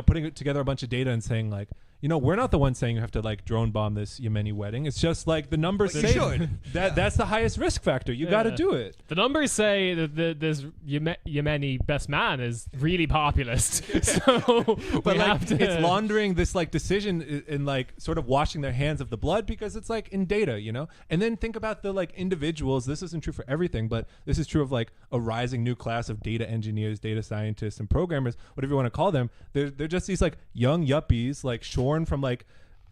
putting together a bunch of data and saying like, we're not the ones saying you have to like drone bomb this Yemeni wedding. It's just like the numbers say that's the highest risk factor. You got to do it. The numbers say that this Yemeni best man is really populist. So but like it's laundering this like decision in like sort of washing their hands of the blood, because it's like in data, And then think about the like individuals. This isn't true for everything, but this is true of like a rising new class of data engineers, data scientists, and programmers, whatever you want to call them. They're just these like young yuppies, like shorn from like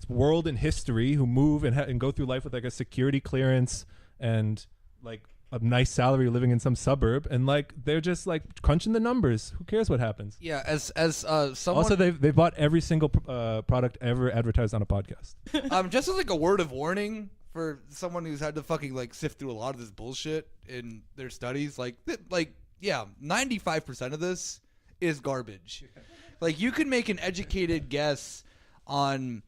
world and history, who move and go through life with like a security clearance and like a nice salary, living in some suburb, and like they're just like crunching the numbers. Who cares what happens? Yeah, as someone also they've bought every single product ever advertised on a podcast. Just as like a word of warning for someone who's had to fucking like sift through a lot of this bullshit in their studies, like 95% of this is garbage. Like, you can make an educated guess on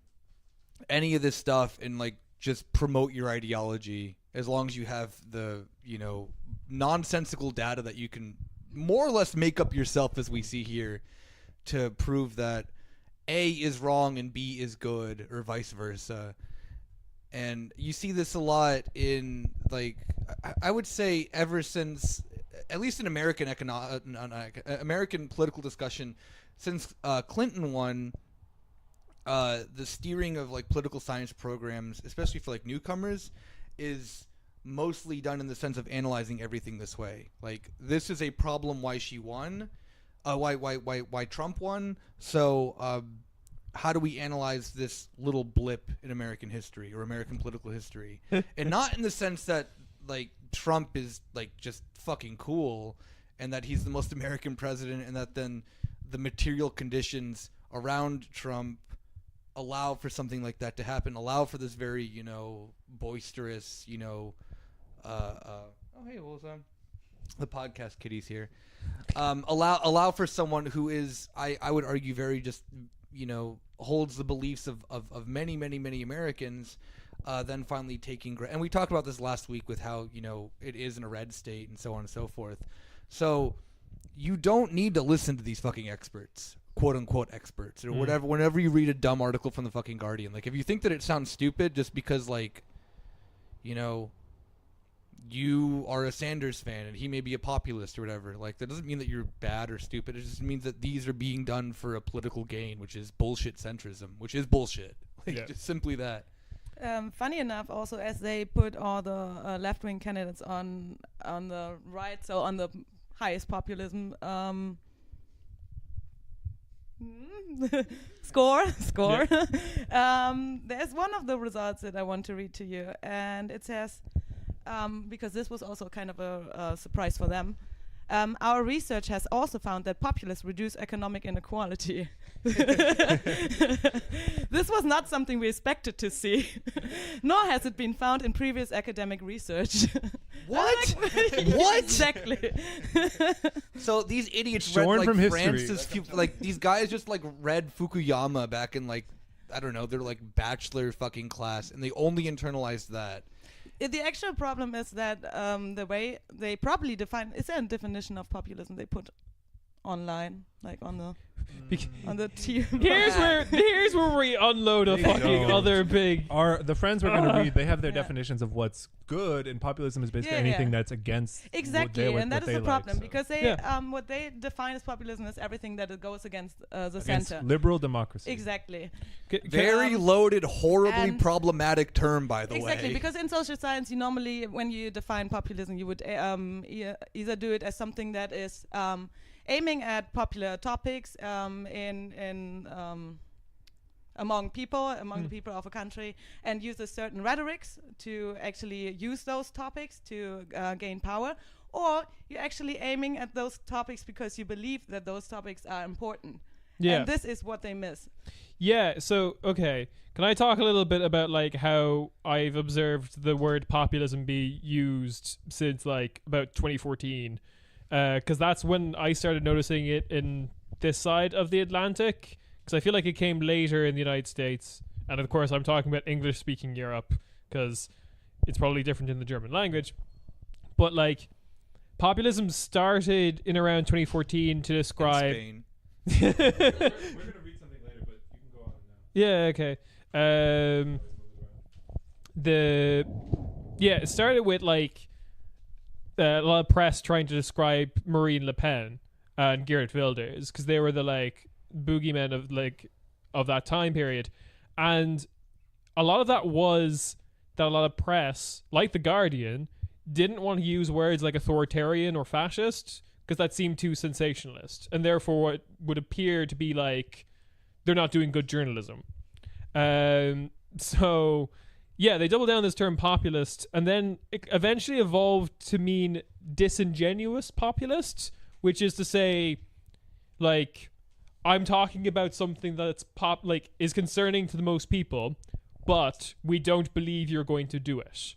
any of this stuff and like just promote your ideology, as long as you have the nonsensical data that you can more or less make up yourself, as we see here, to prove that A is wrong and B is good, or vice versa. And you see this a lot in like, I would say ever since, at least in American American political discussion, since Clinton won, the steering of like political science programs, especially for like newcomers, is mostly done in the sense of analyzing everything this way. Like, this is a problem why she won, why Trump won. So how do we analyze this little blip in American history or American political history? And not in the sense that like Trump is like just fucking cool and that he's the most American president and that then the material conditions around Trump allow for something like that to happen, allow for this very, you know, boisterous, you know, oh hey, what was the podcast kitties here? Allow for someone who is, I would argue, very just, you know, holds the beliefs of many Americans, then finally taking and we talked about this last week with how, you know, it is in a red state and so on and so forth. So you don't need to listen to these fucking experts, quote unquote experts, or whatever. Whenever you read a dumb article from the fucking Guardian, like if you think that it sounds stupid just because, like, you know, you are a Sanders fan and he may be a populist or whatever, like that doesn't mean that you're bad or stupid. It just means that these are being done for a political gain, which is bullshit centrism, which is bullshit. Like, just simply that. Funny enough, also, as they put all the left-wing candidates on the right, so on the highest populism score. There's one of the results that I want to read to you, and it says, because this was also kind of a surprise for them, our research has also found that populists reduce economic inequality. This was not something we expected to see, nor has it been found in previous academic research. What? What? Exactly. So these idiots Shorn read from like history. Francis, like these guys just like read Fukuyama back in like, I don't know, their like bachelor fucking class, and they only internalized that. The actual problem is that the way they probably define, is there a definition of populism they put online, like on the TV? Here's where we unload a They fucking don't. other big. The friends we're going to read, they have their definitions of what's good, and populism is basically anything that's against Exactly, and that is the problem, because they Yeah. what they define as populism is everything that it goes against the against center. liberal democcy. Exactly. Very loaded, horribly and- problematic term, by the Exactly, way. because in social science, you normally, when you define populism, you would either do it as something that is aiming at popular topics among the people of a country, and uses certain rhetorics to actually use those topics to gain power, or you're actually aiming at those topics because you believe that those topics are important. Yeah. And this is what they miss. Yeah, so, okay. Can I talk a little bit about, like, how I've observed the word populism be used since, like, about 2014? Because that's when I started noticing it in this side of the Atlantic. Because I feel like it came later in the United States. And, of course, I'm talking about English-speaking Europe, because it's probably different in the German language. But, like, populism started in around 2014 to describe... Spain. We're going to read something later, but you can go on now. Yeah, okay. It started with like a lot of press trying to describe Marine Le Pen and Geert Wilders because they were the like boogeymen of that time period, and a lot of that was that a lot of press, like The Guardian, didn't want to use words like authoritarian or fascist because that seemed too sensationalist, and therefore it would appear to be like they're not doing good journalism. So yeah, they doubled down this term populist, and then it eventually evolved to mean disingenuous populist, which is to say, like, I'm talking about something that's is concerning to the most people, but we don't believe you're going to do it.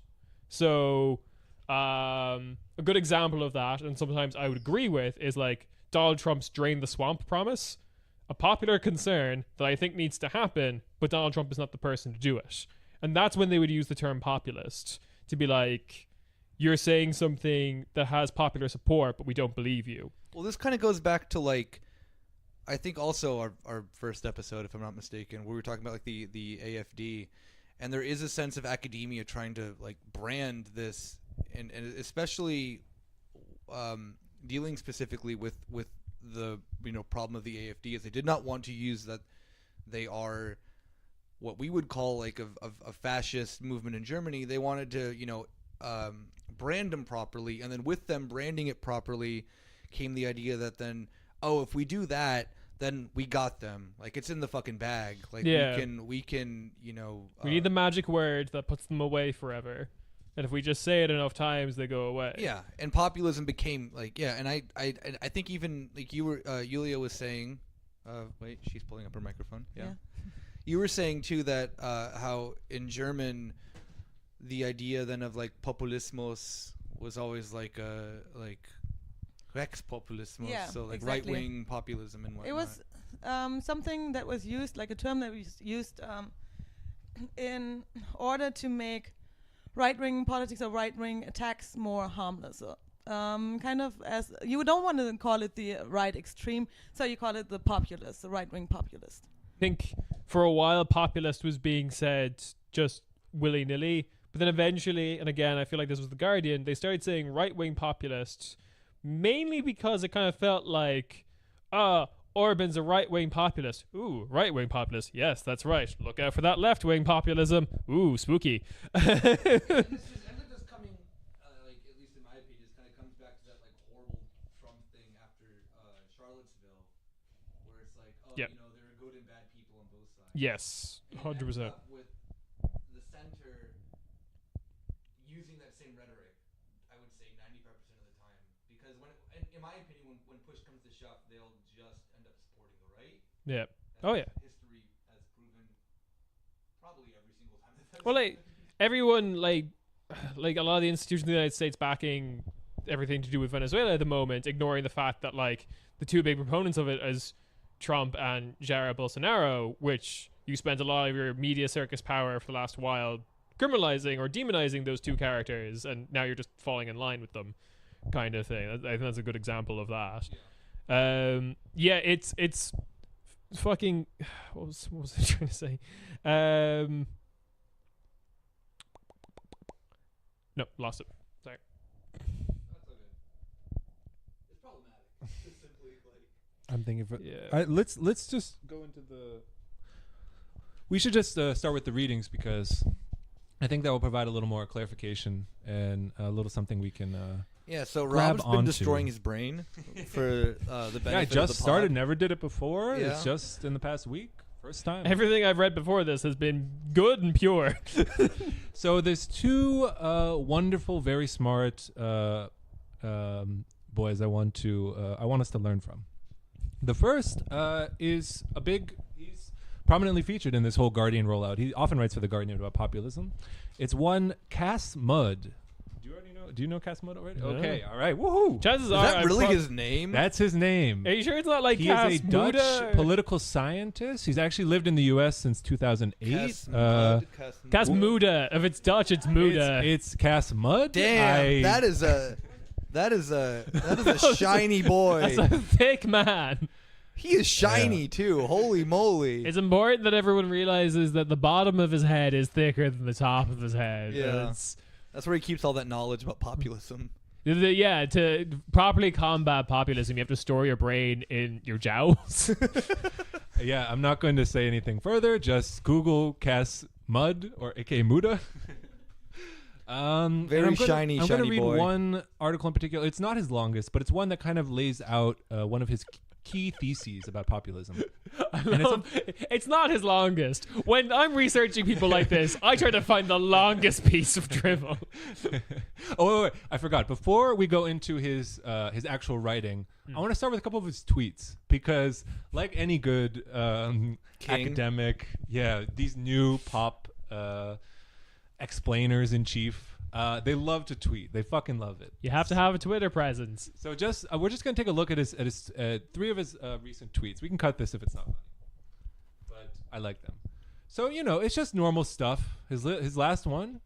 So a good example of that, and sometimes I would agree with, is like Donald Trump's drain the swamp promise. A popular concern that I think needs to happen, but Donald Trump is not the person to do it. And that's when they would use the term populist to be like, you're saying something that has popular support, but we don't believe you. Well, this kind of goes back to like, I think also our first episode, if I'm not mistaken, where we were talking about like the AFD, and there is a sense of academia trying to like brand this, and especially dealing specifically with the problem of the AFD, is they did not want to use that they are what we would call like a fascist movement in Germany. They wanted to brand them properly, and then with them branding it properly came the idea that then, oh, if we do that, then we got them. Like, it's in the fucking bag. Like, Yeah. we can, you know. We need the magic word that puts them away forever. And if we just say it enough times, they go away. Yeah, and populism became like, yeah, and I think even like you were, Yulia was saying, wait, she's pulling up her microphone. Yeah. You were saying too that how in German, the idea then of like populismus was always like Rechtspopulismus, Yeah, so like exactly. right-wing populism and whatnot. It was something that was used, like a term that was used in order to make right-wing politics or right-wing attacks more harmless. Kind of as you don't want to call it the right extreme, so you call it the populist, the right-wing populist. I think for a while populist was being said just willy-nilly, but then eventually, and again, I feel like this was The Guardian, they started saying right-wing populists, mainly because it kind of felt like, Orban's a right-wing populist. Ooh, right-wing populist. Yes, that's right. Look out for that left-wing populism. Ooh, spooky. This ends up just coming, like at least in my opinion, just kind of comes back to that like horrible Trump thing after Charlottesville, where it's like, oh, Yep. you know, there are good and bad people on both sides. Yes, And it 100%. ends up with the center using that same rhetoric, I would say 95% of the time, because when, in my opinion, when push comes to shove, they'll just end up supporting the right. Yeah. That's Oh, yeah. History has proven probably every single time. Well, like, everyone, like a lot of the institutions in the United States backing everything to do with Venezuela at the moment, ignoring the fact that, like, the two big proponents of it as Trump and Jair Bolsonaro, which you spent a lot of your media circus power for the last while criminalizing or demonizing those two characters, and now you're just falling in line with them, kind of thing. I think that's a good example of that. Yeah, it's fucking. What was I trying to say? No, lost it. Sorry. That's okay. It's problematic. It's simply like. I'm thinking. Yeah. Let's just go into the. We should just start with the readings because I think that will provide a little more clarification and a little something we can. Yeah, so grab Rob's been onto. destroying his brain for the benefit Yeah, I of just the pod. started. Never did it before. Yeah. It's just in the past week. First time. Everything I've read before this has been good and pure. So there's two wonderful, very smart boys I want us to learn from. The first is he's prominently featured in this whole Guardian rollout. He often writes for the Guardian about populism. It's one Cass Mudd. Do you know Cass Mudd already? No. Okay, all right, woohoo! Chances Is are, that I've really prob- his name? That's his name. Are you sure it's not like He Cass is a Dutch Muda? political scientist. He's actually lived in the U.S. since 2008. Cass Mudd, Cass Muda. If it's Dutch, it's Muda. It's Cass Mudd. Damn, that is a shiny boy. That's a thick man. He is shiny too. Holy moly! It's important that everyone realizes that the bottom of his head is thicker than the top of his head. Yeah. It's, That's where he keeps all that knowledge about populism. yeah, to properly combat populism, you have to store your brain in your jowls. Yeah, I'm not going to say anything further. Just Google Cass Mudd or aka Muda. Very shiny I'm gonna read boy. one article in particular. It's not his longest, but it's one that kind of lays out one of his key theses about populism. It's not his longest. When I'm researching people like this, I try to find the longest piece of drivel. Wait, I forgot. Before we go into his actual writing, I want to start with a couple of his tweets because, like any good academic, these new pop explainers in chief, they love to tweet. They fucking love it. You have to have a Twitter presence. So we're just gonna take a look at his three of his recent tweets. We can cut this if it's not funny, but I like them. So it's just normal stuff. His last one.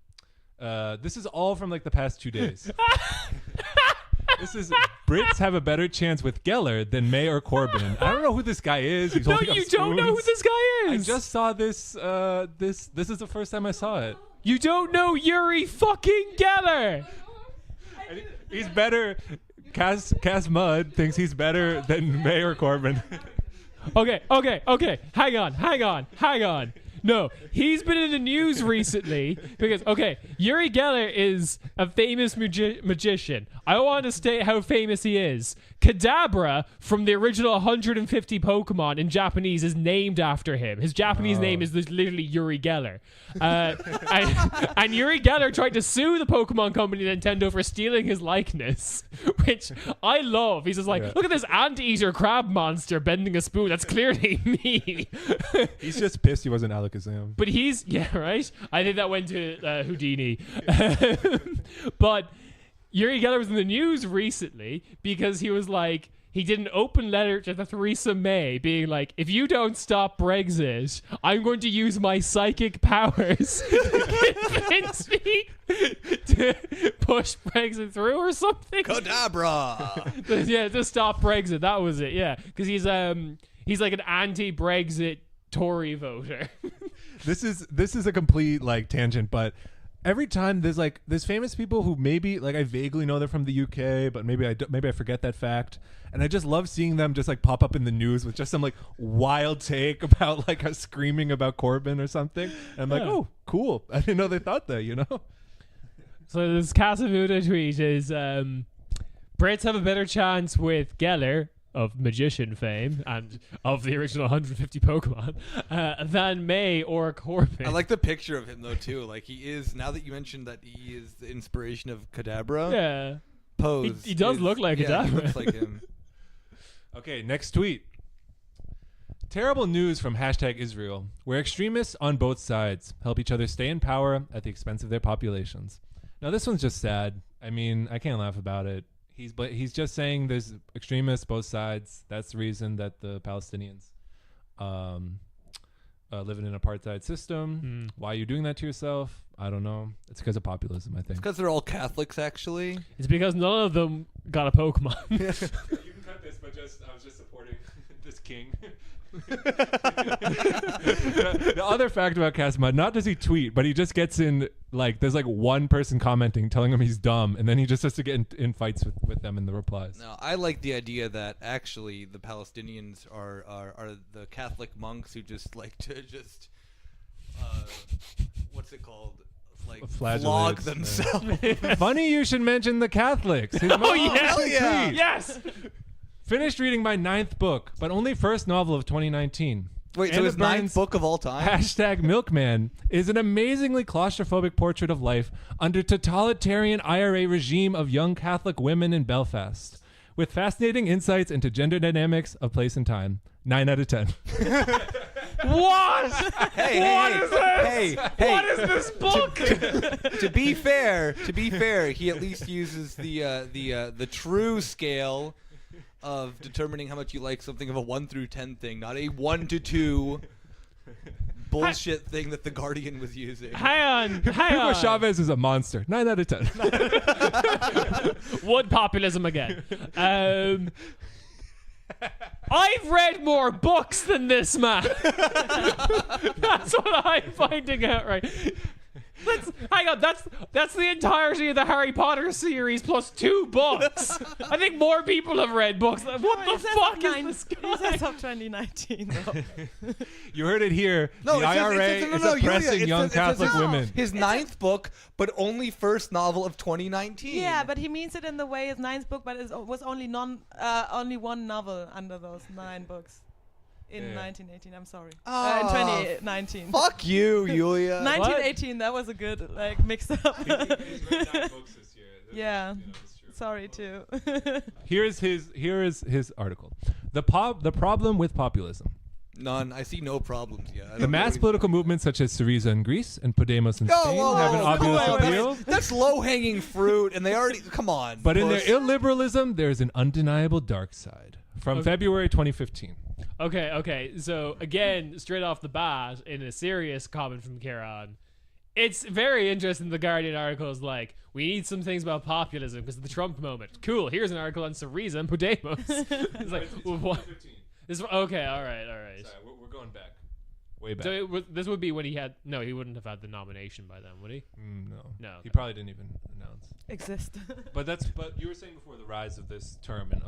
This is all from like the past 2 days. This is Brits have a better chance with Geller than May or Corbyn. I don't know who this guy is. He's No, holding up you don't know who spoons. this guy I is. just saw this. This is the first time I saw it. You don't know Yuri fucking Geller. He's better. Cass Mudd thinks he's better than May or Corbyn. Okay. Hang on. No, he's been in the news recently because, okay, Uri Geller is a famous magician. I want to state how famous he is. Kadabra from the original 150 Pokemon in Japanese is named after him. His Japanese name is literally Uri Geller. And Uri Geller tried to sue the Pokemon company Nintendo for stealing his likeness, which I love. He's just like, look at this anteater crab monster bending a spoon. That's clearly me. He's just pissed he wasn't Alakazam. But right? I think that went to Houdini. But Uri Geller was in the news recently because he was like, he did an open letter to Theresa May being like, if you don't stop Brexit, I'm going to use my psychic powers to convince me to push Brexit through or something. Kadabra. Yeah, to stop Brexit. That was it, yeah. Because he's like an anti-Brexit Tory voter. This is a complete like tangent, but every time there's famous people who maybe like I vaguely know they're from the UK, but maybe I forget that fact, and I just love seeing them just like pop up in the news with just some like wild take about like a screaming about Corbyn or something. And I'm like, oh, cool! I didn't know they thought that, you know. So this Casavuda tweet is Brits have a better chance with Geller of magician fame and of the original 150 Pokemon than May or Corbyn. I like the picture of him though too. Like he is, now that you mentioned that he is the inspiration of Kadabra. Yeah. Pose. He does look like Kadabra. He looks like him. Okay, next tweet. Terrible news from #Israel, where extremists on both sides help each other stay in power at the expense of their populations. Now this one's just sad. I mean, I can't laugh about it. He's just saying there's extremists both sides. That's the reason that the Palestinians live in an apartheid system. Why are you doing that to yourself? I don't know. It's because of populism, I think. It's because they're all Catholics, actually. It's because none of them got a Pokemon. You can cut this, but I was just supporting this king. The other fact about Casmud, not does he tweet, but he just gets in, like, there's like one person commenting telling him he's dumb, and then he just has to get in fights with them in the replies. No, I like the idea that actually the Palestinians are the Catholic monks who just like to just what's it called? Like flog themselves. Funny you should mention the Catholics. Oh yeah, hell yeah. Yes. Finished reading my 9th book, but only first novel of 2019. Wait, so his 9th book of all time? #Milkman is an amazingly claustrophobic portrait of life under totalitarian IRA regime of young Catholic women in Belfast, with fascinating insights into gender dynamics of place and time. 9 out of 10. What? What is this? Hey, what is this book? To be fair, he at least uses the true scale of determining how much you like something of a 1 through 10 thing, not a 1 to 2 bullshit thing that the Guardian was using. Hang Hugo on. Chavez is a monster. 9 out of 10. Wood populism again. I've read more books than this man. That's what I'm finding out right. Hang on, that's the entirety of the Harry Potter series plus 2 books. I think more people have read books. What the fuck is this guy? He says of 2019 though. You heard it here. No, the IRA is oppressing young Catholic women. His 9th book, but only first novel of 2019. Yeah, but he means it in the way his 9th book, but it was only one novel under those 9 books. In 1918, I'm sorry. In 2019. Fuck you, Yulia. 1918, that was a good mix up. He's read 9 books this year. Yeah. That's true. Sorry too. Here is his article. The problem with populism. None. I see no problems yet. The mass political movements such as Syriza in Greece and Podemos in Spain have an obvious appeal. That's low-hanging fruit, and they already... Come on. But in their illiberalism, there is an undeniable dark side. From February 2015. Okay. So again, straight off the bat, in a serious comment from Ciarán, it's very interesting. The Guardian article is like, we need some things about populism because of the Trump moment. Cool. Here's an article on Syriza and Podemos. It's like, what? Okay. All right. Sorry, we're going back. Way back. So this would be when he wouldn't have had the nomination by then, would he? No. No. He probably didn't even announce. Exist. But you were saying before the rise of this term, and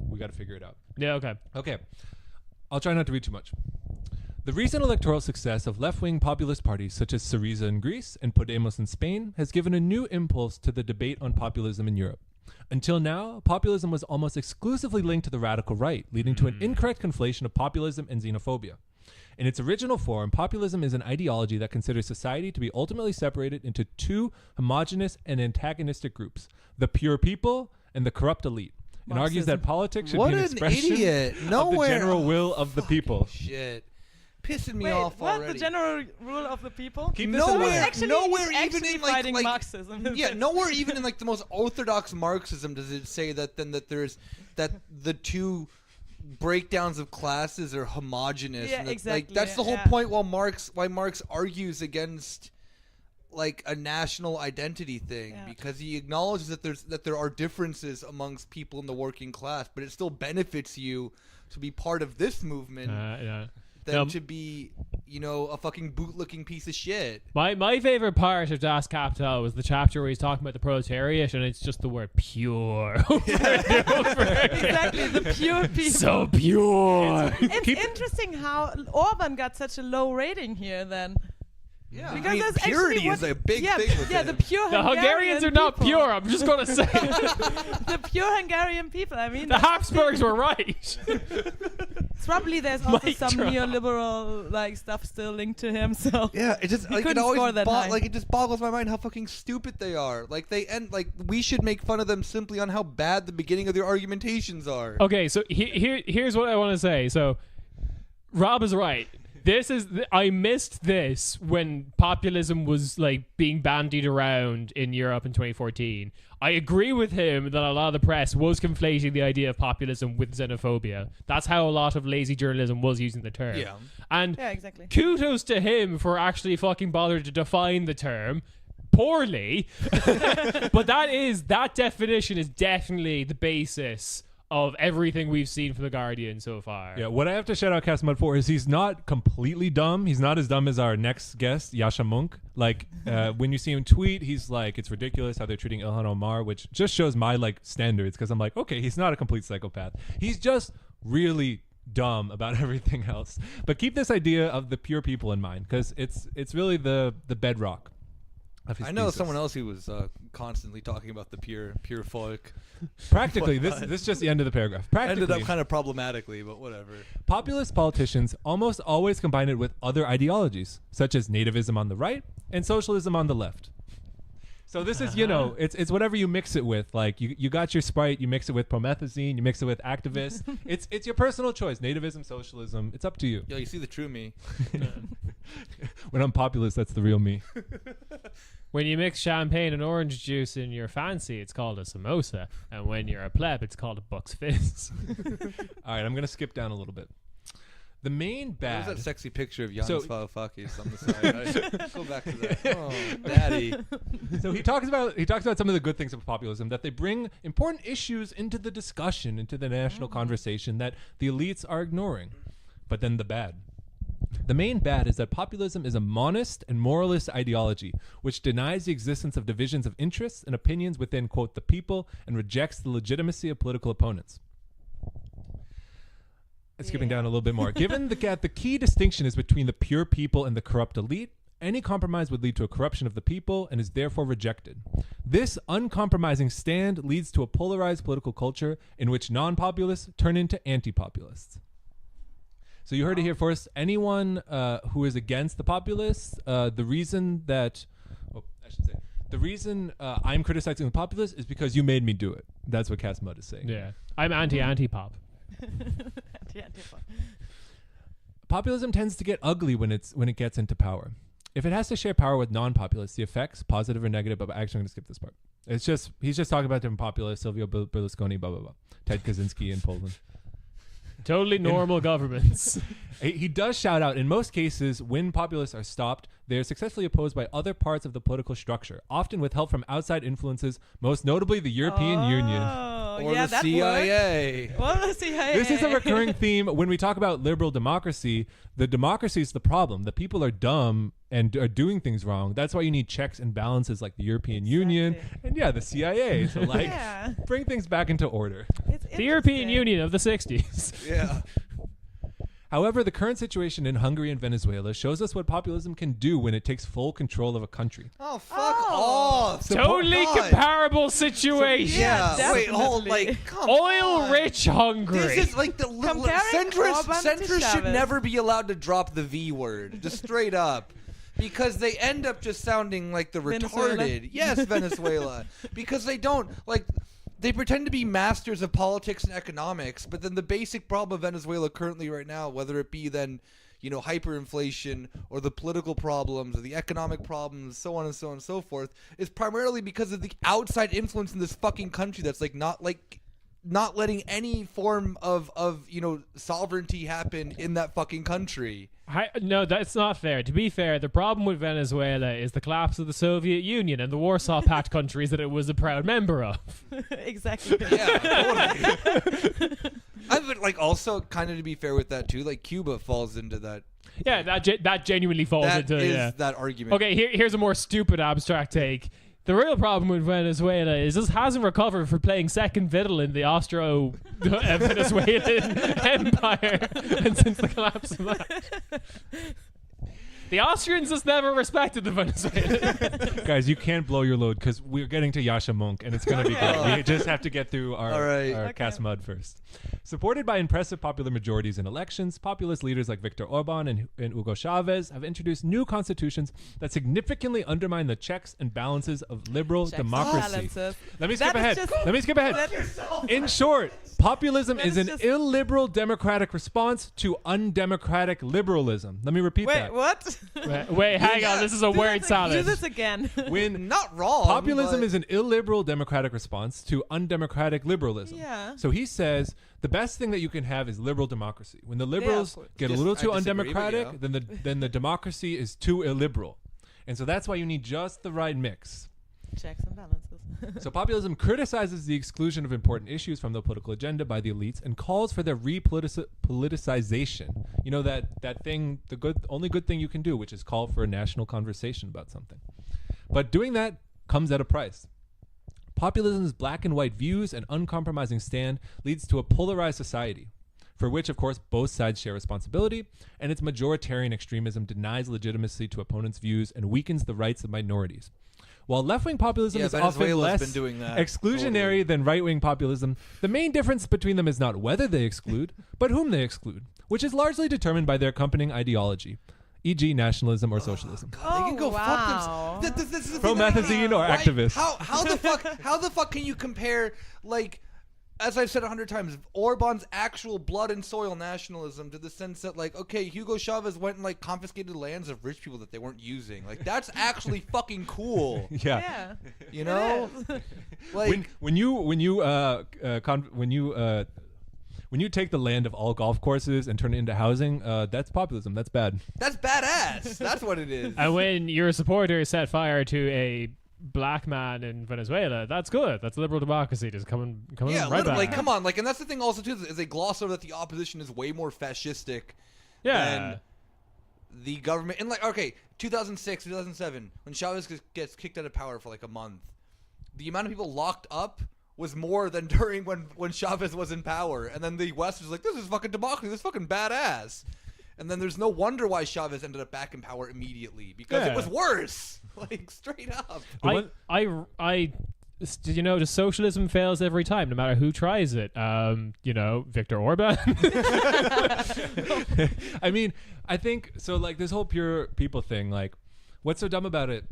we got to figure it out. Yeah. Okay. Okay. I'll try not to read too much. The recent electoral success of left-wing populist parties such as Syriza in Greece and Podemos in Spain has given a new impulse to the debate on populism in Europe. Until now, populism was almost exclusively linked to the radical right, leading to an incorrect conflation of populism and xenophobia. In its original form, populism is an ideology that considers society to be ultimately separated into two homogeneous and antagonistic groups, the pure people and the corrupt elite, and argues that politics should What be an an expression idiot. of the Nowhere- general will of the people. Shit. Pissing me Wait, off what? already. The general rule of the people? Keep this in Nowhere, mind. Actually, nowhere he's even actually in fighting like Marxism. yeah, nowhere even in like the most orthodox Marxism does it say that there's that the two breakdowns of classes are homogenous. Yeah, and that, exactly, Like that's the whole yeah. point. Why Marx argues against like a national identity thing, Yeah. because he acknowledges that there are differences amongst people in the working class, but it still benefits you to be part of this movement Yeah. than to be, a fucking bootlicking piece of shit. My favorite part of Das Kapital was the chapter where he's talking about the proletariat, and it's just the word pure over and over again. Exactly, the pure people. So pure. It's interesting how Orban got such a low rating here then. Yeah, Because I mean, that's purity actually is a big yeah, thing with yeah, him. the pure The Hungarians are not people. pure. I'm just gonna say The pure Hungarian people. I mean, the Habsburgs were right. probably there's also Mic some drop. neoliberal like stuff still linked to him. So Yeah, it just like it couldn't score always that high. it just boggles my mind how fucking stupid they are. Like we should make fun of them simply on how bad the beginning of their argumentations are. Okay, so here's what I want to say. So Rob is right. I missed this when populism was like being bandied around in Europe in 2014. I agree with him that a lot of the press was conflating the idea of populism with xenophobia. That's how a lot of lazy journalism was using the term. Yeah. And yeah, exactly. kudos to him for actually fucking bothering to define the term poorly. But that definition is definitely the basis of everything we've seen from The Guardian so far. Yeah, what I have to shout out Casmud for is he's not completely dumb. He's not as dumb as our next guest, Yasha Munk. Like, when you see him tweet, he's like, it's ridiculous how they're treating Ilhan Omar, which just shows my, like, standards, because I'm like, okay, he's not a complete psychopath. He's just really dumb about everything else. But keep this idea of the pure people in mind, because it's really the bedrock of his I know thesis. someone else who was constantly talking about the pure folk. Practically, this is just the end of the paragraph. Practically, Ended up kind of problematically, but whatever. populist politicians almost always combine it with other ideologies, such as nativism on the right and socialism on the left. So this is, it's whatever you mix it with. Like you got your Sprite, you mix it with promethazine, you mix it with activists. it's your personal choice. Nativism, socialism, it's up to you. Yo, you see the true me. When I'm populist, that's the real me. When you mix champagne and orange juice in your fancy, it's called a samosa. And when you're a pleb, it's called a Bucks Fizz. All right, I'm going to skip down a little bit. The main There's bad... that sexy picture of Jan So- Varoufakis on the side. Go back to that. Oh, daddy. So he talks about some of the good things of populism, that they bring important issues into the discussion, into the national conversation that the elites are ignoring. But then the bad. The main bad is that populism is a monist and moralist ideology which denies the existence of divisions of interests and opinions within, quote, the people, and rejects the legitimacy of political opponents. Skipping down a little bit more. Given the key distinction is between the pure people and the corrupt elite, any compromise would lead to a corruption of the people and is therefore rejected. This uncompromising stand leads to a polarized political culture in which non-populists turn into anti-populists. So you heard it here first. Anyone who is against the populists, the reason I'm criticizing the populists is because you made me do it. That's what Cass Mudd is saying. Yeah. I'm anti-pop. Populism tends to get ugly when it gets into power. If it has to share power with non-populists, the effects, positive or negative, but actually I'm going to skip this part. He's just talking about different populists, Silvio Berlusconi, blah, blah, blah. Ted Kaczynski in Poland. Totally normal governments. He does shout out, in most cases, when populists are stopped, they are successfully opposed by other parts of the political structure, often with help from outside influences, most notably the European Union. Or yeah, the that CIA. worked. Or the CIA. This is a recurring theme when we talk about liberal democracy. The democracy is the problem. The people are dumb and are doing things wrong. That's why you need checks and balances like the European Union and the CIA to bring things back into order. It's The European interesting. Union of the 60s. Yeah. However, the current situation in Hungary and Venezuela shows us what populism can do when it takes full control of a country. Oh, fuck off. Totally God. comparable situation. Yeah, wait, hold, definitely. like, come on. Oil-rich Hungary. This is like the Comparing Orban to centrists should Chavez. never be allowed to drop the V word, just straight up. Because they end up just sounding like the Venezuela? retarded. Yes, Venezuela. Because they don't, like, they pretend to be masters of politics and economics, but then the basic problem of Venezuela currently right now, whether it be then, you know, hyperinflation or the political problems or the economic problems, so on and so on and so forth, is primarily because of the outside influence in this fucking country that's not letting any form of you know, sovereignty happen in that fucking country. No, that's not fair. To be fair, the problem with Venezuela is the collapse of the Soviet Union and the Warsaw Pact countries that it was a proud member of. Exactly. Yeah, totally. I would like also kind of to be fair with that too. Like Cuba falls into that. Yeah, that genuinely falls That into is that argument. Okay, here's a more stupid abstract take. The real problem with Venezuela is this hasn't recovered for playing second fiddle in the Austro-Venezuelan Empire and since the collapse of that. The Austrians just never respected the Venezuelans. Guys, you can't blow your load because we're getting to Yasha Monk and it's going to be good. We just have to get through our cast mud first. Supported by impressive popular majorities in elections, populist leaders like Viktor Orban and Hugo Chavez have introduced new constitutions that significantly undermine the checks and balances of liberal democracy. Let me skip ahead. In short, populism is an illiberal democratic response to undemocratic liberalism. Let me repeat that. Wait, what? Wait, hang on. This is a word Do salad. this again. When not wrong. populism but is an illiberal democratic response to undemocratic liberalism. Yeah. So he says the best thing that you can have is liberal democracy. When the liberals get a little too I disagree, but undemocratic, then the democracy is too illiberal. And so that's why you need just the right mix. Checks and balances. So populism criticizes the exclusion of important issues from the political agenda by the elites and calls for their repoliticization. You know, that thing, only good thing you can do, which is call for a national conversation about something. But doing that comes at a price. Populism's black and white views and uncompromising stand leads to a polarized society, for which, of course, both sides share responsibility, and its majoritarian extremism denies legitimacy to opponents' views and weakens the rights of minorities. While left-wing populism is often Venezuela's less been doing that. exclusionary than right-wing populism, the main difference between them is not whether they exclude, but whom they exclude, which is largely determined by their accompanying ideology, e.g. nationalism or socialism. God, they can go fuck wow. themselves. This is the thing that- Promethazine or Right? activist. How the fuck can you compare, like, as I've said 100 times, Orban's actual blood and soil nationalism to the sense that, like, okay, Hugo Chavez went and, like, confiscated lands of rich people that they weren't using. Like, that's actually fucking cool. Yeah. You know? Like, When you take the land of all golf courses and turn it into housing, that's populism. That's bad. that's badass. That's what it is. And when your supporters set fire to a black man in Venezuela, that's good. That's liberal democracy just coming Yeah, right back. like, come on. Like, and that's the thing also, too, is they gloss over that the opposition is way more fascistic yeah. than the government. And, like, okay, 2006, 2007, when Chavez gets kicked out of power for, like, a month, the amount of people locked up was more than during when Chavez was in power. And then the West was like, this is fucking democracy. This is fucking badass. And then there's no wonder why Chavez ended up back in power immediately, because it was worse. Like, straight up. Did you know the socialism fails every time, no matter who tries it? You know, Viktor Orban. I mean, I think so. Like this whole pure people thing. Like, what's so dumb about it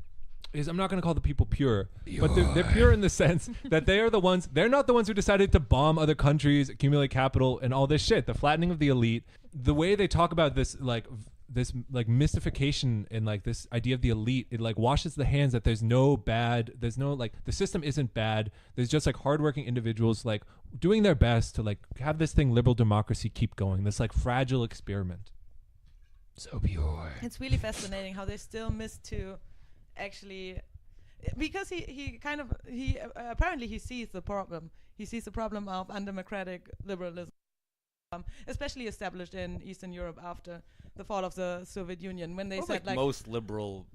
is I'm not going to call the people pure, but they're pure in the sense that they are the ones. They're not the ones who decided to bomb other countries, accumulate capital, and all this shit. The flattening of the elite. The way they talk about this, like mystification and like this idea of the elite, it like washes the hands that there's no like the system isn't bad. There's just like hardworking individuals like doing their best to like have this thing, liberal democracy, keep going. This like fragile experiment. So pure. It's really fascinating how they still miss to actually, because he apparently he sees the problem. He sees the problem of undemocratic liberalism, especially established in Eastern Europe after the fall of the Soviet Union, when they said like most liberal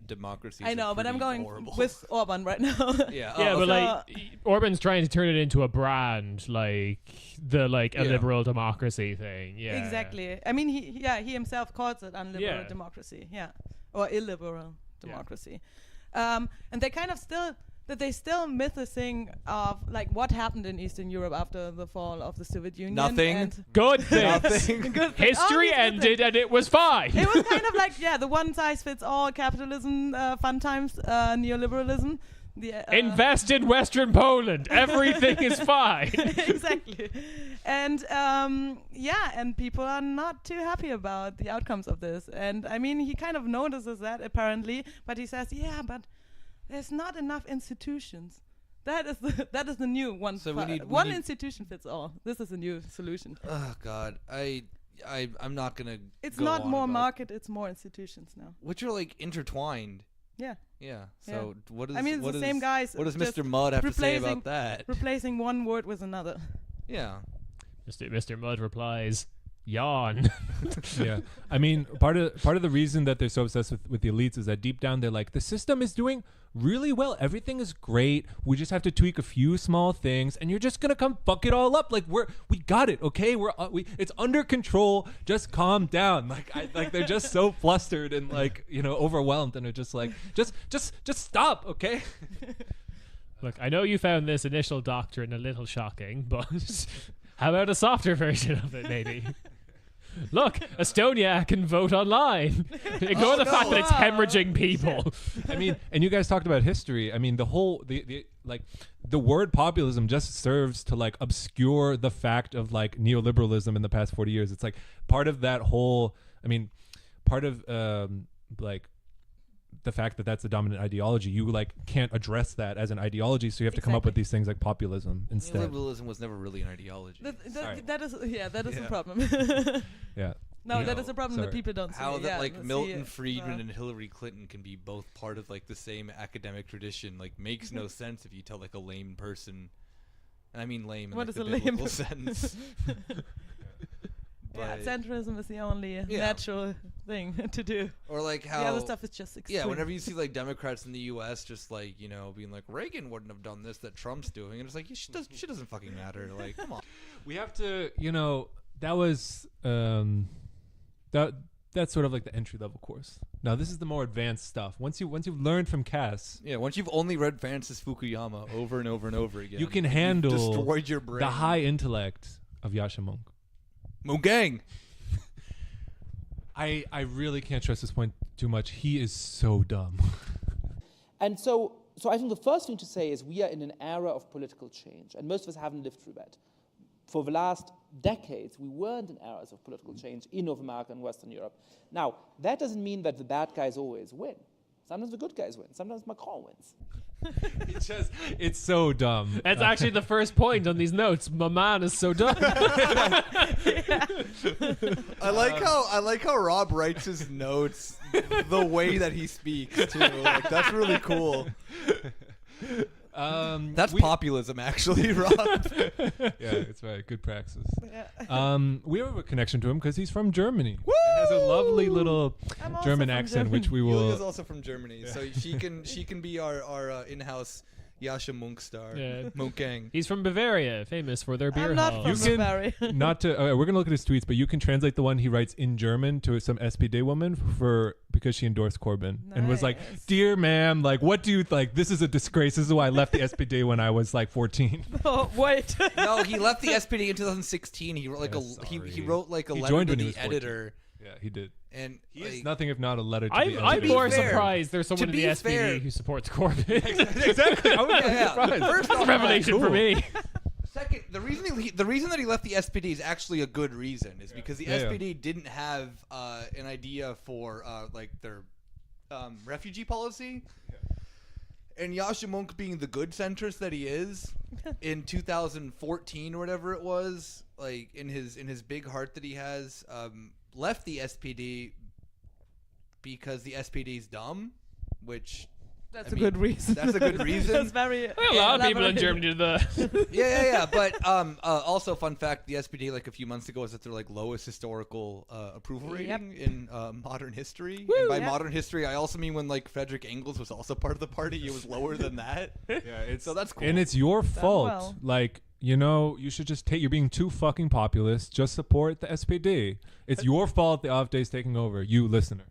democracies. I know, are but I'm pretty going horrible. with Orban right now. Yeah, Yeah, but okay. like Orban's trying to turn it into a brand, like the like a Yeah. liberal democracy thing. Yeah, Exactly. I mean, he himself calls it unliberal Yeah. democracy. Yeah, or illiberal democracy. And they kind of still miss the thing of like what happened in Eastern Europe after the fall of the Soviet Union. Nothing. And Good thing. Nothing. good thing. History All these good ended and it was fine. It was kind of like the one size fits all capitalism, fun times, neoliberalism. The, Invest in Western Poland. Everything is fine. exactly. And and people are not too happy about the outcomes of this. And I mean, he kind of notices that apparently, but he says, yeah, but there's not enough institutions. That is the new one. So we need one institution fits all. This is a new solution. Oh God, I'm not gonna. It's go not on more about- market, it's more institutions now. which are like intertwined. Yeah. Yeah. So what is? I mean, it's what the is- same guys. What does just Mr. Mudd have to say replacing- about that? Replacing one word with another. Yeah. Mr. Mudd replies, yawn. Yeah, I mean, part of the reason that they're so obsessed with the elites is that deep down they're like, the system is doing really well, everything is great, we just have to tweak a few small things, and you're just gonna come fuck it all up. Like we got it, okay? It's under control. Just calm down. Like they're just so flustered and like overwhelmed, and they're just like, just stop, okay? Look, I know you found this initial doctrine a little shocking, but how about a softer version of it, maybe? Look, Estonia can vote online. Ignore the fact that it's hemorrhaging people. I mean, and you guys talked about history. I mean, the word populism just serves to like obscure the fact of like neoliberalism in the past 40 years. It's like part of that whole, I mean, part of like the fact that that's the dominant ideology. You like can't address that as an ideology, so you have to come up with these things like populism instead. Liberalism was never really an ideology. That is the Yeah. problem. Yeah. No, that is a problem that sorry. people don't see. How that Yeah, like see Milton it. Friedman and Hillary Clinton can be both part of like the same academic tradition like makes no sense if you tell like a lame person. And I mean lame in What like, is the a lame biblical sense. Yeah, But- centrism is the only natural thing to do. or like The how other stuff is just extreme. yeah, whenever you see like Democrats in the U.S. just like being like Reagan wouldn't have done this that Trump's doing, and it's like she doesn't fucking matter. Like, come on. We have to, that was that's sort of like the entry level course. Now this is the more advanced stuff. Once you've learned from Cass, Yeah, once you've only read Francis Fukuyama over and over and over again, you can you've handle destroyed your brain. the high intellect of Yasha Monk. Mugang. I really can't stress this point too much. He is so dumb. And so I think the first thing to say is we are in an era of political change, and most of us haven't lived through that. For the last decades, we weren't in eras of political change in North America and Western Europe. Now, that doesn't mean that the bad guys always win. Sometimes the good guys win. Sometimes Macron wins. It's so dumb. That's actually the first point on these notes. My man is so dumb. I like how Rob writes his notes the way that he speaks too. Like that's really cool. That's populism, actually, Rob. Yeah, it's right. Good praxis. Yeah. We have a connection to him because he's from Germany. He has a lovely little I'm also German from accent, Germany. which we Julia's will. also from Germany, so she can be our in-house Yasha Monk star. Yeah. Mugang. He's from Bavaria, famous for their beer I'm not hall. from You can- Bavaria. Not to. We're gonna look at his tweets, but you can translate the one he writes in German to some SPD woman because she endorsed Corbyn and was like, Nice. "Dear ma'am, like, what do you like? This is a disgrace. This is why I left the SPD when I was like 14." Oh, wait. No, he left the SPD in 2016. He wrote like he sorry. wrote like a He letter joined to when he the was 14. editor, Yeah, he did. and He is like, nothing if not a letter to the I'm editor. more fair- surprised there's someone to in the be SPD fair- who supports Corbyn. Exactly. I was yeah. surprised. First That's a off, revelation for me. Second, the reason that he left the SPD is actually a good reason. Is because the Yeah, yeah. SPD didn't have an idea for like their refugee policy. And Yasha Monk, being the good centrist that he is, in 2014 or whatever it was, like in his big heart that he has, left the SPD because the SPD's dumb, which That's I a mean, good reason. That's a good reason. That's very. A lot of people in Germany did that. Yeah. But also, fun fact: the SPD, like a few months ago, was at their like lowest historical approval rating in modern history. Woo, and by yeah. modern history, I also mean when like Frederick Engels was also part of the party, it was lower than that. Yeah, So that's cool. and it's your fault. well. Like, you know, you should just take. You're being too fucking populist. Just support the SPD. It's your fault the AfD's taking over. You listener.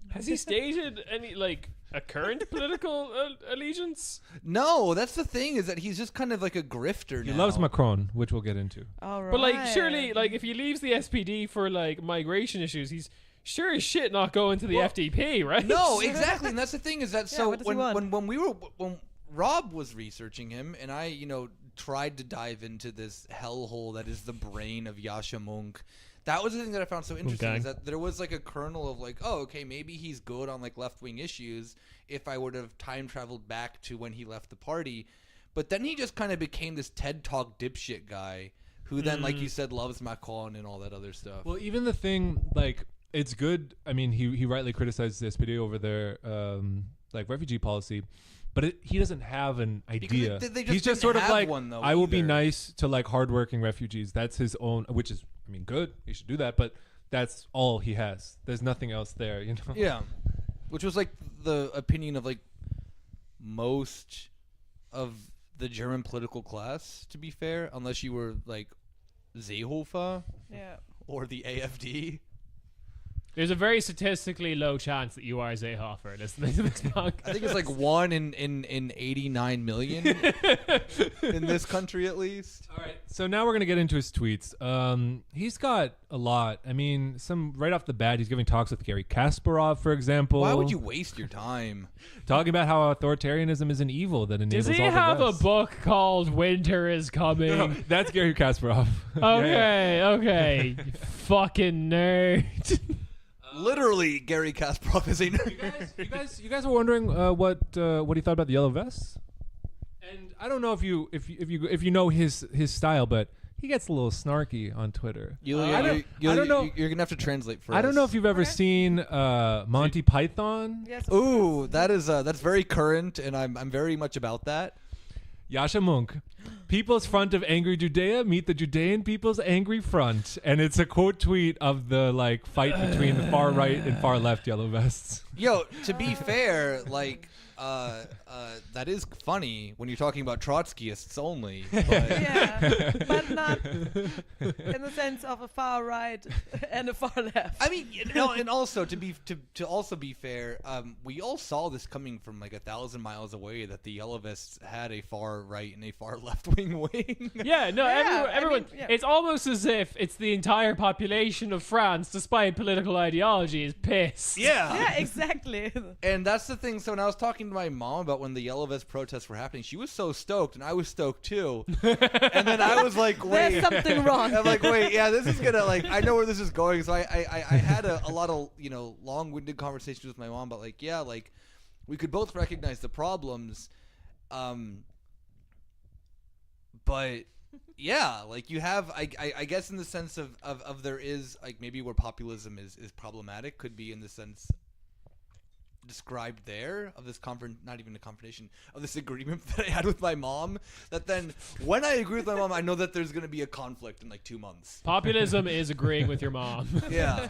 Has he stated any like a current political allegiance? No, that's the thing, is that he's just kind of like a grifter He now. loves Macron, which we'll get into. All right. But like, surely, like, if he leaves the SPD for like migration issues, he's sure as shit not going to the FDP, right? No, exactly, and that's the thing, is that so what does he want? when Rob was researching him, and I, tried to dive into this hellhole that is the brain of Yasha Monk. That was the thing that I found so interesting, is that there was like a kernel of like, oh, okay, maybe he's good on like left-wing issues if I would have time traveled back to when he left the party. But then he just kind of became this TED Talk dipshit guy who then, like you said, loves Macron and all that other stuff. Well, even the thing, like, it's good. I mean, he rightly criticized the SPD over their like refugee policy, but he doesn't have an idea. They He's just didn't sort of have like, one, though, I will be either. nice to like hardworking refugees. That's his own, which is, I mean, good. He should do that, but that's all he has. There's nothing else there, you know. Yeah, which was like the opinion of like most of the German political class, to be fair, unless you were like Seehofer Yeah. or the AfD. There's a very statistically low chance that you are Seehofer listening to this podcast. I think it's like 1 in 89 million in this country, at least. All right. So now we're gonna get into his tweets. He's got a lot. I mean, some right off the bat, he's giving talks with Gary Kasparov, for example. Why would you waste your time? talking about how authoritarianism is an evil that enables Does he all the have a rest. book called Winter is Coming? No, that's Gary Kasparov. Okay, okay. You fucking nerd. Literally, Gary Kasparov is a nerd. You guys were wondering what he thought about the yellow vests, and I don't know if you know his style, but he gets a little snarky on Twitter. I don't know. You're gonna have to translate for us. I don't know if you've ever seen Monty Python. Yes. of Ooh, course. that is that's very current, and I'm very much about that. Yasha Monk, People's Front of Angry Judea meet the Judean People's Angry Front, and it's a quote tweet of the like fight between the far right and far left yellow vests. Yo, to be fair, like that is funny when you're talking about Trotskyists only. But Yeah, but not in the sense of a far right and a far left. I mean, and also to also be fair, we all saw this coming from like 1,000 miles away, that the Yellow Vests had a far right and a far left wing. Yeah, no, Yeah, everyone. I mean, yeah. It's almost as if it's the entire population of France, despite political ideology, is pissed. Yeah, exactly. And that's the thing. So when I was talking to my mom about when the Yellow Vest protests were happening, she was so stoked, and I was stoked too. And then I was like, wait. There's something wrong. I'm like, wait, yeah, this is gonna like, I know where this is going. So I had a lot of long-winded conversations with my mom about like, yeah, like we could both recognize the problems, but yeah, like you have, I guess in the sense of there is like maybe where populism is problematic could be in the sense described there of this not even a confrontation, of this agreement that I had with my mom, that then when I agree with my mom, I know that there's going to be a conflict in like 2 months. Populism is agreeing with your mom. Yeah.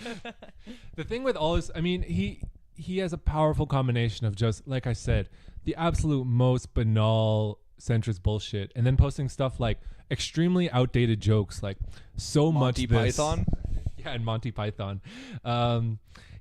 The thing with all this, I mean, he has a powerful combination of just, like I said, the absolute most banal centrist bullshit, and then posting stuff like extremely outdated jokes, like so Monty much this. Python. Yeah, and Monty Python.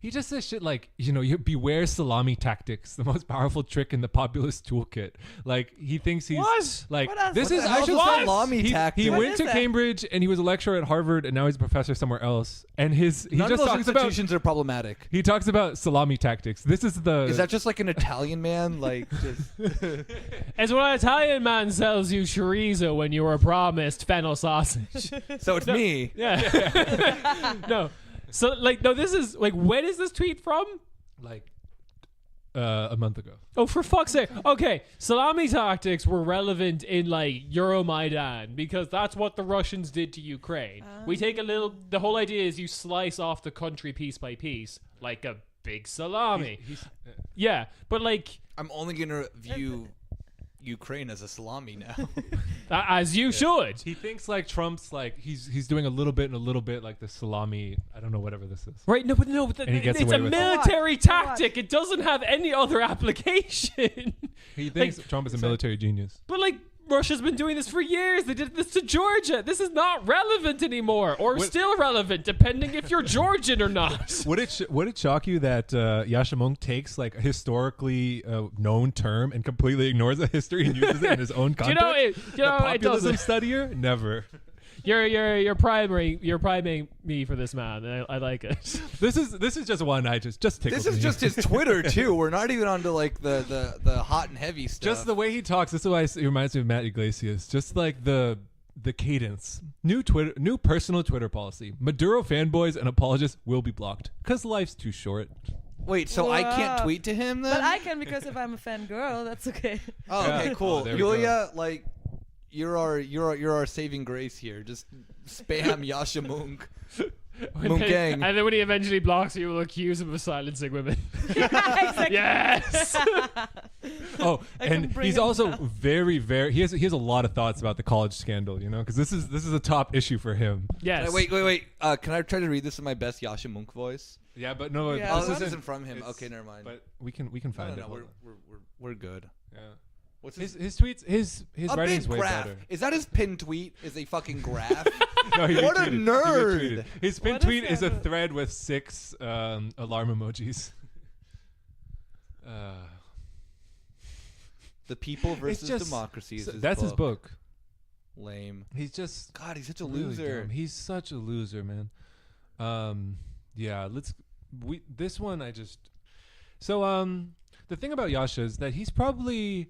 He just says shit like, you beware salami tactics, the most powerful trick in the populist toolkit. Like, he thinks he's What? like, What else? this What is the I hell should is say, salami tactic? he What went is to that? Cambridge and he was a lecturer at Harvard, and now he's a professor somewhere else. And he None just of those talks about institutions are problematic. he talks about salami tactics. This is the Is that just like an Italian man? Like, just It's when an Italian man sells you chorizo when you were promised fennel sausage. so it's me. Yeah. No. So, like, no, this is, like, when is this tweet from? like a month ago. Oh, for fuck's sake. Okay, salami tactics were relevant in, like, Euromaidan, because that's what the Russians did to Ukraine. We take the whole idea is you slice off the country piece by piece, like a big salami. He's Yeah, but like I'm only gonna view Ukraine as a salami now. as you should. he thinks like Trump's like he's doing a little bit and a little bit like the salami. I don't know whatever this is. Right? No, but And he gets it's away a with it. military What? tactic. It doesn't have any other application. He thinks Trump is a military genius. But like Russia's been doing this for years. They did this to Georgia. This is not relevant anymore, or still relevant, depending if you're Georgian or not. Would it shock you that Yasha Monk takes like a historically known term and completely ignores the history and uses it in his own context? It The populism doesn't. studier? Never. You're priming me for this, man. And I like it. This is just one I just tickles This is me. just his Twitter too. We're not even onto like the hot and heavy stuff. Just the way he talks. This is why it reminds me of Matt Iglesias. Just like the cadence. New personal Twitter policy. Maduro fanboys and apologists will be blocked because life's too short. Wait, so I can't Wow. tweet to him then? But I can because if I'm a fangirl, that's okay. Oh, okay, Yeah. cool. Oh, there we Yulia, like you're our saving grace here. Just spam Yasha Monk. Gang. And then when he eventually blocks you, we'll accuse him of silencing women. Exactly. Yes. Oh, I can and bring he's him also down. very he has a lot of thoughts about the college scandal, you know, because this is a top issue for him. Yes. Wait. Can I try to read this in my best Yasha Monk voice? Yeah, but no, Yeah. Oh, this this isn't isn't from him. it's- Okay, never mind. But we can no, find it. no, Hold we're good. on. Yeah. What's His tweets his a writing's big way graph? better. Is that his pinned tweet? Is a fucking graph? No, he What a retweeted. He nerd. retweeted. His pin What tweet is is a that? thread with 6 alarm emojis. The People versus just- Democracy. Is That's his book. Lame. He's just God, he's such a really loser. dumb. He's such a loser, man. Yeah, this one I just the thing about Yasha is that he's probably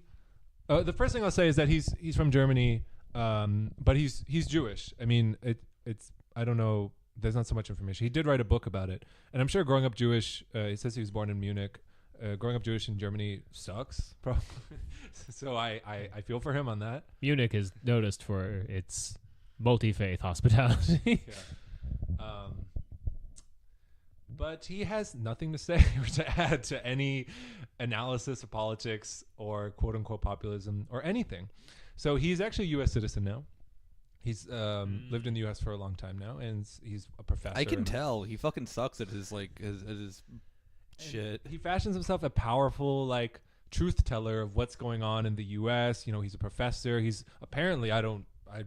the first thing I'll say is that he's from Germany, but he's Jewish. I mean, it's I don't know. There's not so much information. He did write a book about it, and I'm sure growing up Jewish. He says he was born in Munich. Growing up Jewish in Germany sucks, probably. So I feel for him on that. Munich is noticed for its multi-faith hospitality. But he has nothing to say or to add to any analysis of politics or quote unquote populism or anything. So he's actually a U.S. citizen now. He's lived in the U.S. for a long time now, and he's a professor. I can tell he fucking sucks at his his shit. He fashions himself a powerful like truth teller of what's going on in the U.S. You know, he's a professor. He's apparently I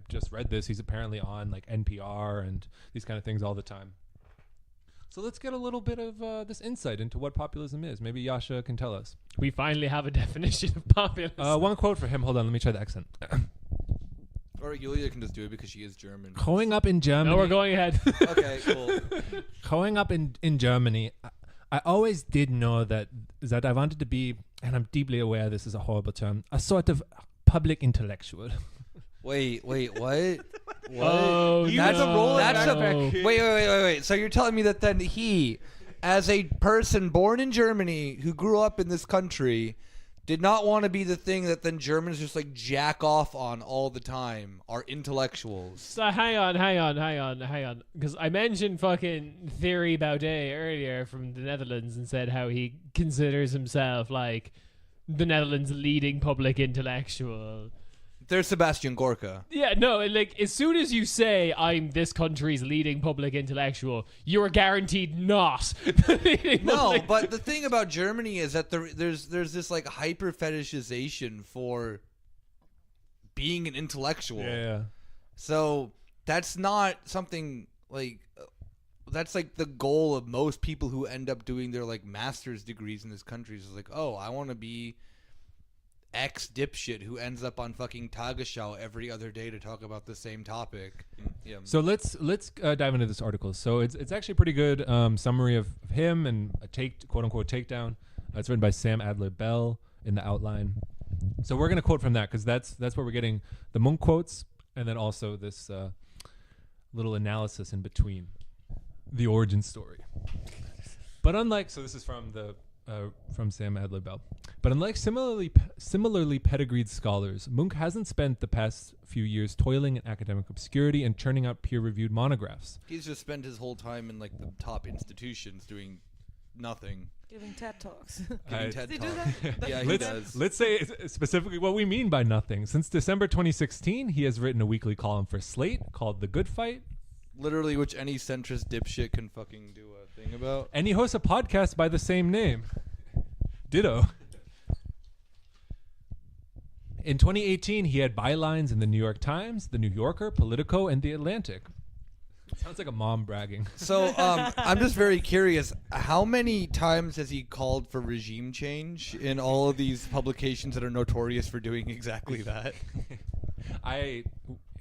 just read this. He's apparently on like NPR and these kind of things all the time. So let's get a little bit of this insight into what populism is. Maybe Yasha can tell us. We finally have a definition of populism. One quote for him. Hold on, let me try the accent. Or Yulia can just do it because she is German. Growing up in Germany. No, we're going ahead. Okay, cool. Growing up in Germany, I always did know that I wanted to be, and I'm deeply aware this is a horrible term, a sort of public intellectual. Wait, what? What? Oh, That's a role. That's a no. wait. So you're telling me that then he, as a person born in Germany who grew up in this country, did not want to be the thing that then Germans just like jack off on all the time, are intellectuals. So hang on. Because I mentioned fucking Thierry Baudet earlier from the Netherlands and said how he considers himself like the Netherlands' leading public intellectual. There's Sebastian Gorka. Yeah, no, like as soon as you say I'm this country's leading public intellectual, you're guaranteed not. the leading No, public- but the thing about Germany is that there's this like hyper fetishization for being an intellectual. Yeah. So that's not something like that's like the goal of most people who end up doing their like master's degrees in this country is like, oh, I want to be X dipshit who ends up on fucking Tagesschau every other day to talk about the same topic. Yeah. So let's dive into this article. So it's actually a pretty good summary of him and a quote unquote takedown. It's written by Sam Adler-Bell in the outline. So we're gonna quote from that because that's where we're getting the Monk quotes and then also this little analysis in between the origin story. But unlike this is from Sam Adler-Bell. But unlike similarly pedigreed scholars, Monk hasn't spent the past few years toiling in academic obscurity and churning out peer-reviewed monographs. He's just spent his whole time in like the top institutions doing nothing. Giving TED Talks. Giving TED Does he do Talks. that? Yeah, he does. Let's say specifically what we mean by nothing. Since December 2016, he has written a weekly column for Slate called The Good Fight. Literally, which any centrist dipshit can fucking do a thing about. And he hosts a podcast by the same name. Ditto. In 2018, he had bylines in the New York Times, the New Yorker, Politico, and the Atlantic. Sounds like a mom bragging. So I'm just very curious. How many times has he called for regime change in all of these publications that are notorious for doing exactly that?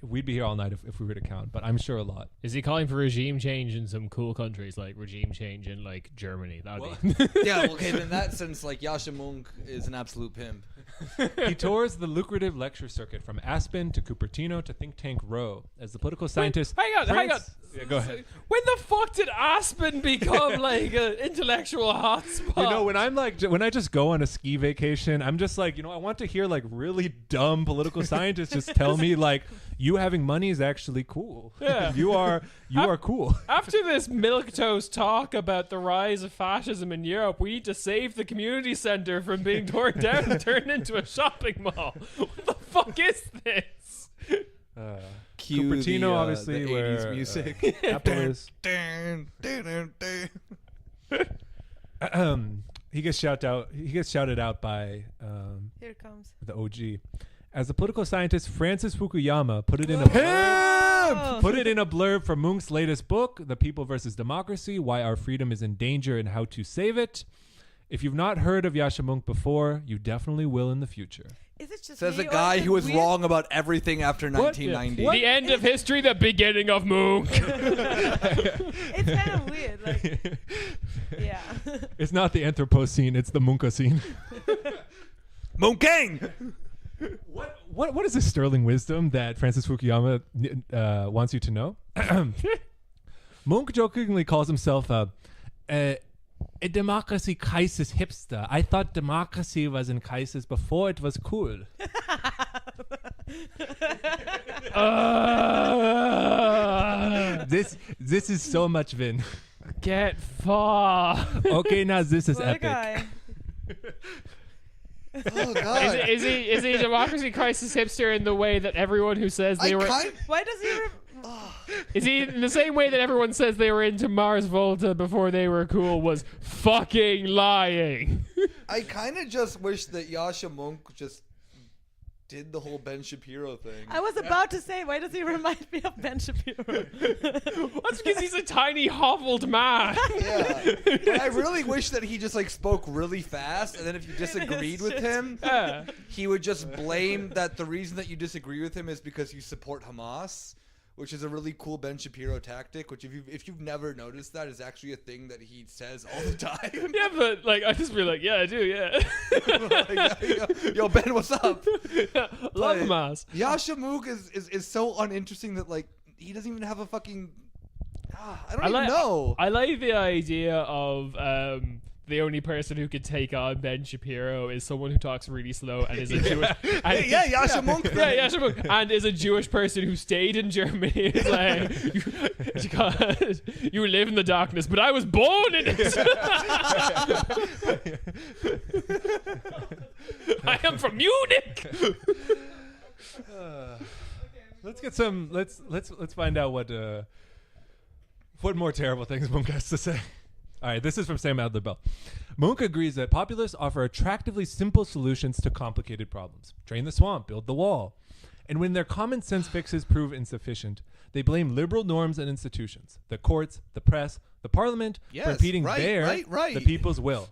We'd be here all night if we were to count, but I'm sure a lot. Is he calling for regime change in some cool countries, like regime change in like Germany? That would be. Yeah, okay, in that sense, like Yasha Monk is an absolute pimp. He tours the lucrative lecture circuit from Aspen to Cupertino to think tank Row as the political scientist. Hang on. Yeah, go ahead. When the fuck did Aspen become like an intellectual hotspot? You know, when I just go on a ski vacation, I'm just like, I want to hear like really dumb political scientists just tell me like, you having money is actually cool. Yeah. you are cool. After this milquetoast talk about the rise of fascism in Europe, we need to save the community center from being torn down and turned into a shopping mall. What the fuck is this? Cue Cupertino, the, obviously, the 80s where music. Apple is. He gets shouted out by Here it comes. the OG. As a political scientist, Francis Fukuyama put it in a blurb for Munch's latest book, The People versus Democracy: Why Our Freedom is in Danger and How to Save It. If you've not heard of Yasha Monk before, you definitely will in the future. Is it just Says me a or guy is it who was weird? wrong about everything after What? 1990. What? The end of history, the beginning of Munch. It's kind of weird. Like, yeah. It's not the Anthropocene, it's the Munkocene. Monkang! What is the sterling wisdom that Francis Fukuyama wants you to know? Munch jokingly calls himself a democracy crisis hipster. I thought democracy was in crisis before it was cool. This is so much Vin. Get far. Okay, now this is What a epic. guy. Oh, God. Is he a democracy crisis hipster in the way that everyone who says they were? Why does he? Is he in the same way that everyone says they were into Mars Volta before they were cool was fucking lying? I kind of just wish that Yasha Monk just did the whole Ben Shapiro thing. I was about to say, why does he remind me of Ben Shapiro? That's because he's a tiny hobbled man. Yeah. But I really wish that he just like spoke really fast, and then if you disagreed with him, Yeah. he would just blame that the reason that you disagree with him is because you support Hamas, which is a really cool Ben Shapiro tactic, which if you've never noticed that is actually a thing that he says all the time. Yeah, but like I just be like, yeah, I do, yeah. Like, yo, Ben, what's up? Love But Hamas. Yasha Monk is so uninteresting that like he doesn't even have a fucking I don't even know. I like the idea of the only person who could take on Ben Shapiro is someone who talks really slow and is a Jewish. And yeah, Yasha Monk. Yeah, Yasha Monk, and is a Jewish person who stayed in Germany. It's like you live in the darkness, but I was born in it. I am from Munich. Let's get some. Let's find out what more terrible things Munch has to say. All right, this is from Sam Adler-Bell. Munch agrees that populists offer attractively simple solutions to complicated problems. Drain the swamp, build the wall. And when their common sense fixes prove insufficient, they blame liberal norms and institutions, the courts, the press, the parliament, for impeding the people's will.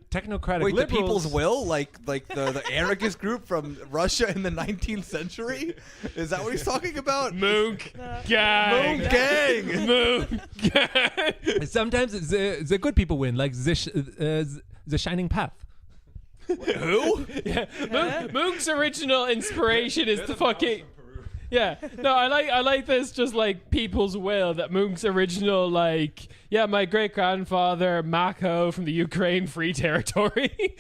Technocratic Wait, liberals... the people's will? Like the anarchist group from Russia in the 19th century? Is that what he's talking about? Munch gang. Monk gang! Munch gang. Sometimes the good people win, like the Shining Path. Who? Yeah, Munch's original inspiration is the fucking. Yeah, no, I like this just like people's will, that Munch's original like, yeah, my great grandfather Mako from the Ukraine Free Territory.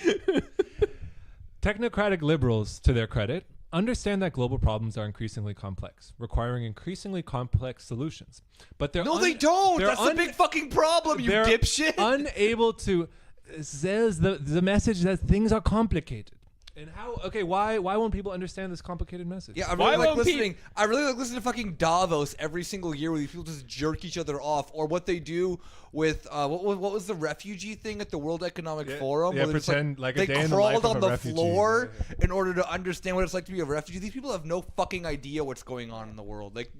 Technocratic liberals, to their credit, understand that global problems are increasingly complex, requiring increasingly complex solutions. But they're No, they don't. they're That's the big fucking problem, you they're dipshit. unable to sell the message that things are complicated. And how? Okay, why won't people understand this complicated message? Yeah, I Why really like won't listening. I really like listening to fucking Davos every single year, where these people just jerk each other off, or what they do with what was the refugee thing at the World Economic Forum? Yeah, where they just, pretend like a they day in the life crawled of on a the refugee. floor Yeah. in order to understand what it's like to be a refugee. These people have no fucking idea what's going on in the world. Like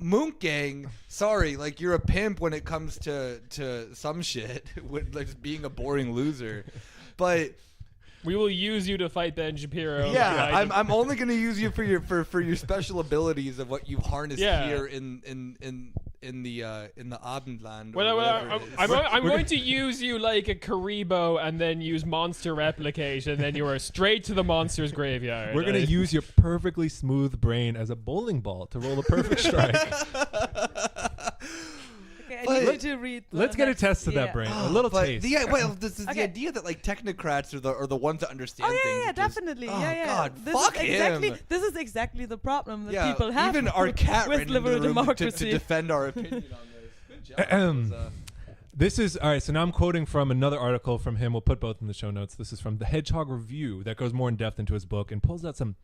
Moon Gang, sorry, like you're a pimp when it comes to some shit, with like just being a boring loser, but. We will use you to fight Ben Shapiro. Yeah, Like, I'm only going to use you for your special abilities of what you've harnessed here in the Abendland. Or whatever it is. I'm going to use you like a Karibo and then use monster replication, and then you are straight to the monster's graveyard. We're gonna use your perfectly smooth brain as a bowling ball to roll a perfect strike. Okay, I need you to read. Let's get a test of that brain. A little But taste. this is the Okay. idea that like technocrats are the ones that understand Oh things. yeah, which is- definitely. Oh yeah. God, This fuck is exactly, him. This is exactly the problem that Yeah, people have. even our cat with ran into liberal the room democracy. to defend our opinion on this. Good job. Ahem. That was, This is all right. So now I'm quoting from another article from him. We'll put both in the show notes. This is from the Hedgehog Review that goes more in depth into his book and pulls out some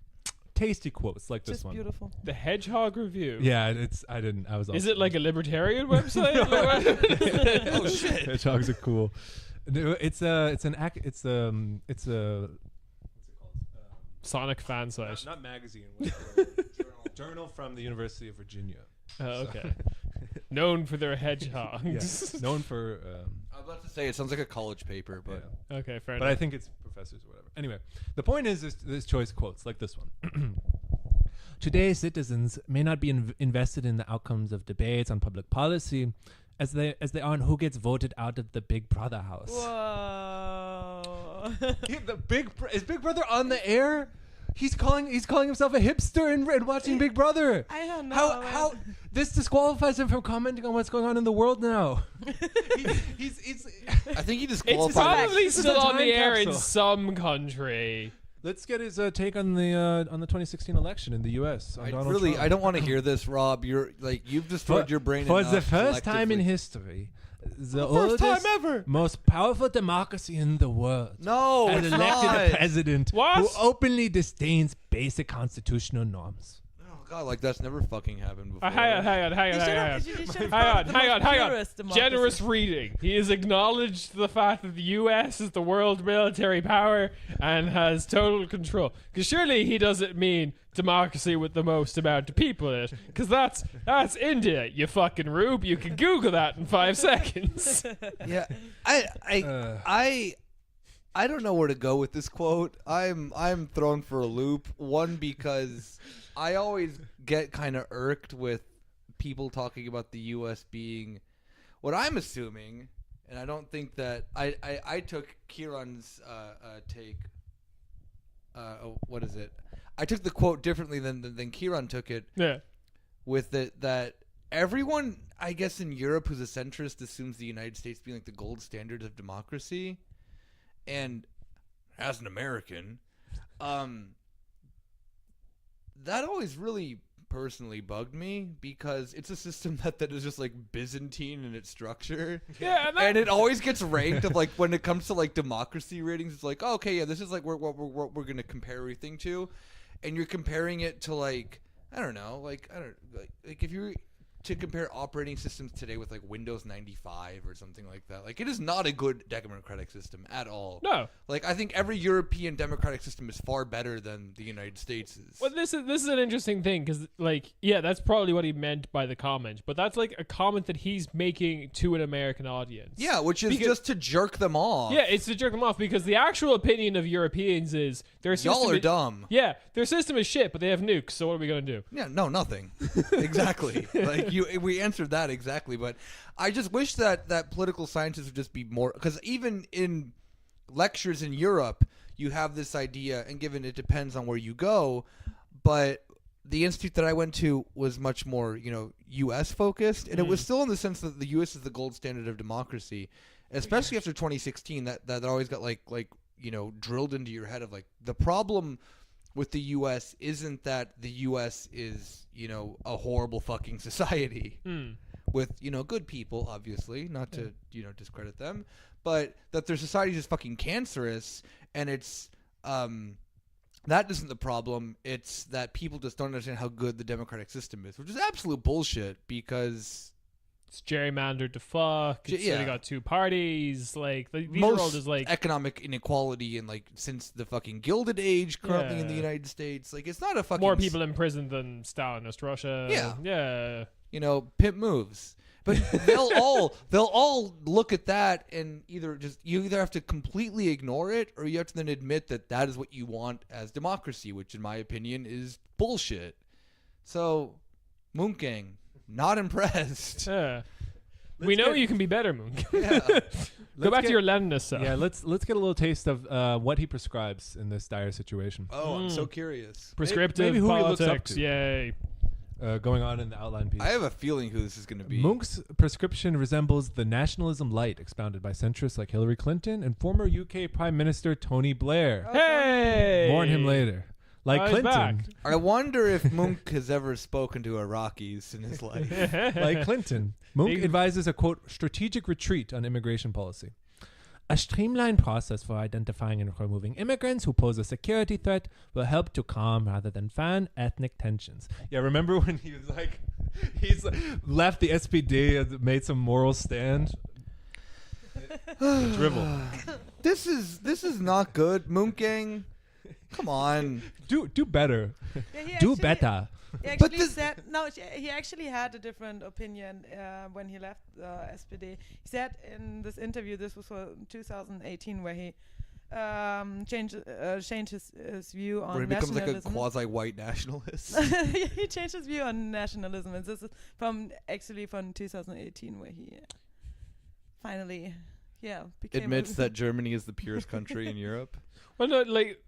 tasty quotes like this Just one. beautiful. The Hedgehog Review. Yeah, it's. I didn't. I was. Is also- it like a libertarian website? oh shit. Hedgehogs are cool. No, it's a. What's it called? Sonic fan site. Not magazine. What's the word? Journal from the University of Virginia. Oh, okay. Known for their hedgehogs. Yeah. Known for. I was about to say it sounds like a college paper, but Yeah. Okay, fair But I enough. think it's professors or whatever. Anyway, the point is this choice quotes like this one. Today's citizens may not be invested in the outcomes of debates on public policy as they are on who gets voted out of the Big Brother house. Whoa. Is Big Brother on the air? He's calling himself a hipster and watching Big Brother. I don't know. How this disqualifies him from commenting on what's going on in the world now. he's I think he It's disqualified. probably This is still a on time the air in capsule. some country. Let's get his take on the 2016 election in the U.S. on Donald Trump. I don't want to hear this, Rob. You've destroyed your brain for enough the first time in collectively. history. The first time oldest, ever. most powerful democracy in the world No, has it's elected not. a president What? who openly disdains basic constitutional norms. Oh God, like that's never fucking happened before. Hang on. Generous reading. He has acknowledged the fact that the U.S. is the world military power and has total control. Because surely he doesn't mean democracy with the most amount of people in it. Because that's India, you fucking rube. You can Google that in 5 seconds. Yeah, I don't know where to go with this quote. I'm thrown for a loop. One, because I always get kind of irked with people talking about the U.S. being what I'm assuming, and I don't think that I took Ciarán's take. What is it? I took the quote differently than Ciarán took it. Yeah. With it that everyone, I guess, in Europe who's a centrist assumes the United States being like the gold standard of democracy, and as an American, that always really personally bugged me because it's a system that is just like Byzantine in its structure. Yeah, And it always gets ranked of like when it comes to like democracy ratings, it's like, oh, okay, yeah, this is like what we're gonna compare everything to, and you're comparing it to like I don't know, like if you were to compare operating systems today with like Windows 95 or something like that, like it is not a good democratic system at all. No. Like I think every European democratic system is far better than the United States is. Well, this is an interesting thing because, like, yeah, that's probably what he meant by the comment, but that's like a comment that he's making to an American audience. Yeah, which is Because- just to jerk them off. Yeah, it's to jerk them off because the actual opinion of Europeans is their system Y'all are is, dumb. Yeah, their system is shit, but they have nukes. So what are we gonna do? Yeah, no, nothing. Exactly. Like we answered that exactly, but I just wish that political scientists would just be more, because even in lectures in Europe, you have this idea, and given it depends on where you go, but the institute that I went to was much more, U.S. focused, and it was still in the sense that the U.S. is the gold standard of democracy, especially after 2016. That always got like drilled into your head of like the problem with the U.S. isn't that the U.S. is, a horrible fucking society with, good people, obviously, not to, discredit them, but that their society is just fucking cancerous, and it's, that isn't the problem. It's that people just don't understand how good the democratic system is, which is absolute bullshit because it's gerrymandered to fuck. It's only got two parties. Like these are all just like economic inequality and like since the fucking Gilded Age currently in the United States. Like it's not a fucking more people in prison than Stalinist Russia. Yeah. Pimp moves. But they'll all look at that and you either have to completely ignore it or you have to then admit that is what you want as democracy, which in my opinion is bullshit. So, Moongang, not impressed. Yeah. We know you can be better, Moongang. Yeah. Go back to your Leninist self. Yeah, let's get a little taste of what he prescribes in this dire situation. Oh, I'm so curious. Prescriptive maybe who politics. he looks up to. Yay. Going on in the outline piece. I have a feeling who this is going to be. Munch's prescription resembles the nationalism light expounded by centrists like Hillary Clinton and former UK Prime Minister Tony Blair. Hey! More on him later. Like He's Clinton. back. I wonder if Munch has ever spoken to Iraqis in his life. Like Clinton. Munch advises a, quote, strategic retreat on immigration policy. A streamlined process for identifying and removing immigrants who pose a security threat will help to calm rather than fan ethnic tensions. Yeah, remember when he was like, he's left the SPD and made some moral stand? Drivel. This is not good, Moongang. Come on. Do better. Yeah, Do better. He actually this- said no. He actually had a different opinion when he left SPD. He said in this interview, this was for 2018, where he changed his view on Where he becomes like a nationalism. quasi-white nationalist. He changed his view on nationalism, and this is from 2018, where he finally, became Admits that Germany is the purest country in Europe. Well, no, like,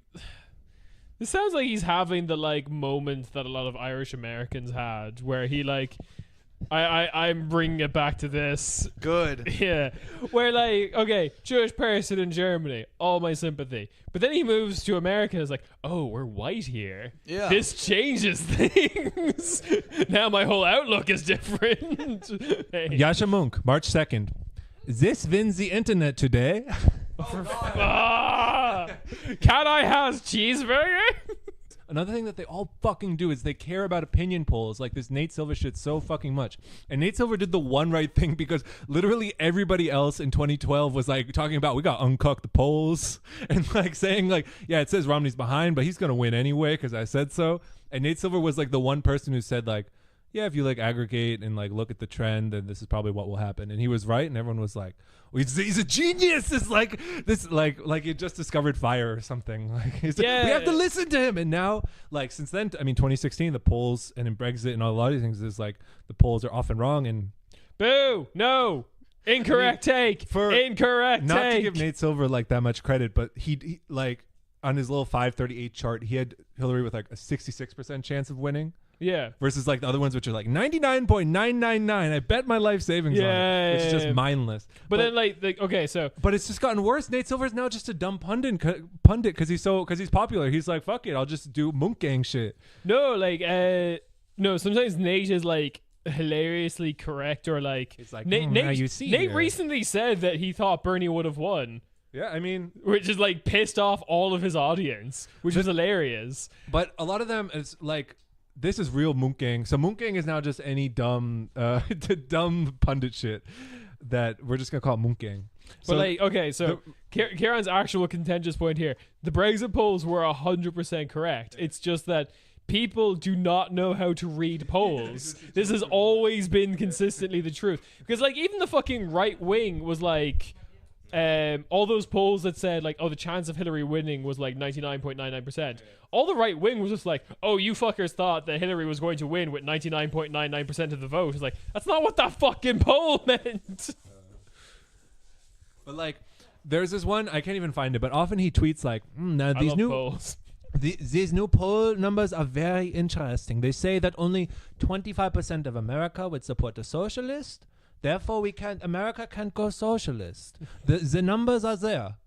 this sounds like he's having the like moment that a lot of Irish Americans had, where he like, I'm bringing it back to this. Good. Yeah, where like, okay, Jewish person in Germany, all my sympathy. But then he moves to America. It's like, oh, we're white here. Yeah. This changes things. Now my whole outlook is different. Hey. Yasha Munk, March 2nd. This wins the internet today. Can I have cheeseburger? Another thing that they all fucking do is they care about opinion polls like this Nate Silver shit so fucking much. And Nate Silver did the one right thing because literally everybody else in 2012 was like talking about we got Uncut the polls and like saying like, yeah, it says Romney's behind, but he's going to win anyway because I said so. And Nate Silver was like the one person who said like, yeah, if you like aggregate and like look at the trend, then this is probably what will happen. And he was right, and everyone was like, well, he's a genius. It's like this, like he just discovered fire or something. Like, we have to listen to him. And now, like since then, I mean, 2016, the polls and in Brexit and a lot of these things is like the polls are often wrong. And boo, no, incorrect take. Incorrect not take. to give Nate Silver like that much credit, but he like on his little 538 chart, he had Hillary with like a 66% chance of winning. Yeah. Versus like the other ones, which are like 99.999. I bet my life savings on it, which is just mindless. But then like okay, so but it's just gotten worse. Nate Silver is now just a dumb pundit because he's popular. He's like, fuck it, I'll just do Moongang shit. no, like no. Sometimes Nate is like hilariously correct, or like It's like, Nate. now you see Nate here. recently said that he thought Bernie would have won. Yeah, I mean, Which is like pissed off all of his audience, which was hilarious. but a lot of them is like. This is real Moongang. So Moongang is now just any dumb pundit shit that we're just gonna call it Moongang. But like, okay, so Ciarán's actual contentious point here: the Brexit polls were 100% correct. It's just that people do not know how to read polls. This has always been consistently the truth. Because like, even the fucking right wing was like. All those polls that said like, oh, the chance of Hillary winning was like 99.99%. All the right wing was just like, oh, you fuckers thought that Hillary was going to win with 99.99% of the vote. It's like, that's not what that fucking poll meant. But like, there's this one I can't even find it, but often he tweets like, now I these love new polls. these new poll numbers are very interesting. They say that only 25% of America would support the socialist. Therefore, America can't go socialist. The numbers are there.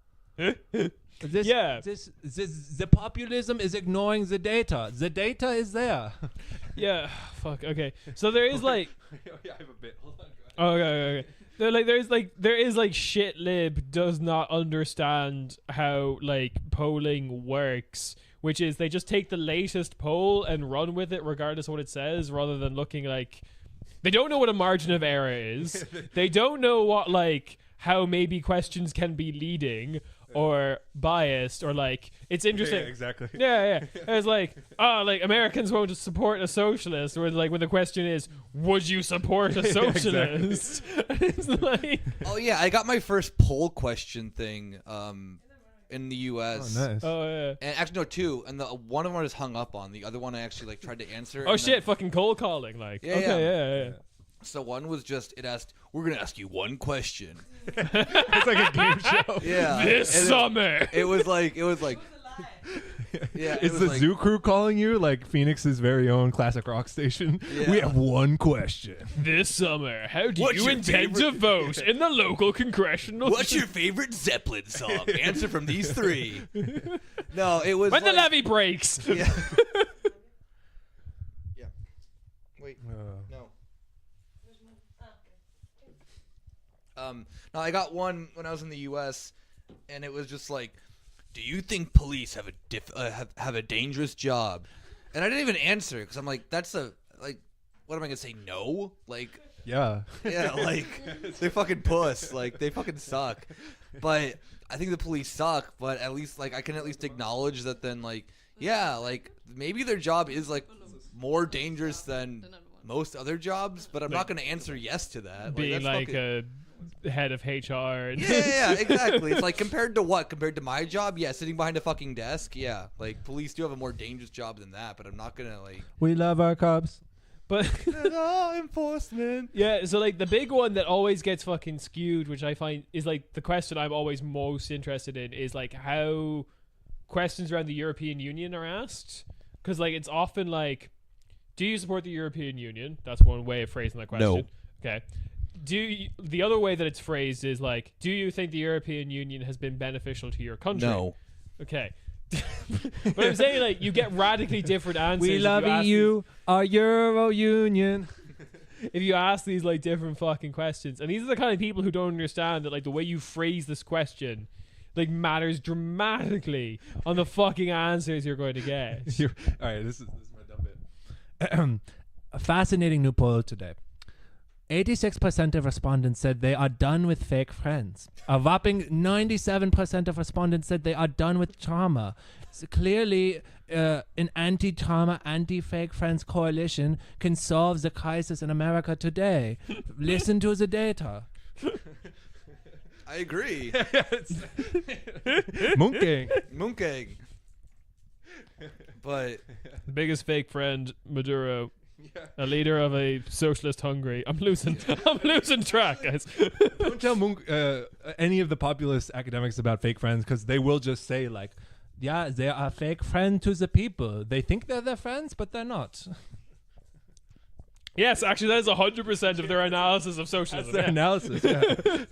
The populism is ignoring the data. The data is there. Yeah. Fuck. Okay. So there is like. I have a bit. Hold on. Oh, okay. There is like shit lib does not understand how like polling works, which is they just take the latest poll and run with it regardless of what it says, rather than looking like they don't know what a margin of error is. They don't know what like how maybe questions can be leading or biased or like it's interesting. Yeah, exactly. Yeah. It's like, like Americans won't support a socialist, or like when the question is, would you support a socialist? It's like, Oh yeah, I got my first poll question thing in the U.S. Oh, nice. oh yeah. And actually, no, two. And the one of them I just hung up on. The other one I actually like tried to answer. Oh and shit! Fucking cold calling, like. Yeah, Okay, yeah. So one was just it asked, "We're gonna ask you one question." It's like a game show. Yeah. This And summer. It was like. Yeah. it Is was the like, zoo crew calling you, like Phoenix's very own classic rock station? Yeah. We have one question. This summer, how do What's you your intend to favorite- vote in the local congressional? What's your favorite Zeppelin song? Answer from these three. No, it was when the like, levee breaks? Yeah. Yeah. Wait. No. No, I got one when I was in the U.S. and it was just like, "Do you think police have a have a dangerous job?" And I didn't even answer because I'm like, "That's a like, what am I gonna say? No, like, Yeah. yeah, like they fucking puss, like they fucking suck." But I think the police suck. But at least like I can at least acknowledge that. Then like, yeah, like maybe their job is like more dangerous than most other jobs. But I'm not gonna answer yes to that. Being that's like fucking- a head of HR. yeah, exactly. It's like compared to what? Compared to my job? Yeah, sitting behind a fucking desk. Yeah, like police do have a more dangerous job than that. But I'm not gonna like We love our cops. But law enforcement. yeah, so like the big one that always gets fucking skewed, which I find is like the question I'm always most interested in, is like how questions around the European Union are asked. Because like it's often like, do you support the European Union? That's one way of phrasing that question. No. Okay. The other way that it's phrased is like, do you think the European Union has been beneficial to your country? No. Okay. But I'm saying like you get radically different answers. We if love you ask EU, our Euro Union. if you ask these like different fucking questions. And these are the kind of people who don't understand that like the way you phrase this question like matters dramatically on the fucking answers you're going to get. All right, this is my dumb bit. A fascinating new poll today. 86% of respondents said they are done with fake friends. A whopping 97% of respondents said they are done with trauma. So clearly, an anti-trauma, anti-fake friends coalition can solve the crisis in America today. Listen to the data. I agree. Munking. Mooncake. But The biggest fake friend, Maduro. A leader of a socialist Hungary. I'm losing track, guys. Don't tell any of the populist academics about fake friends, because they will just say like, yeah, they are fake friend to the people. They think they're their friends, but they're not. Yes, actually, that is 100% of their analysis of socialism. That's their yeah. analysis.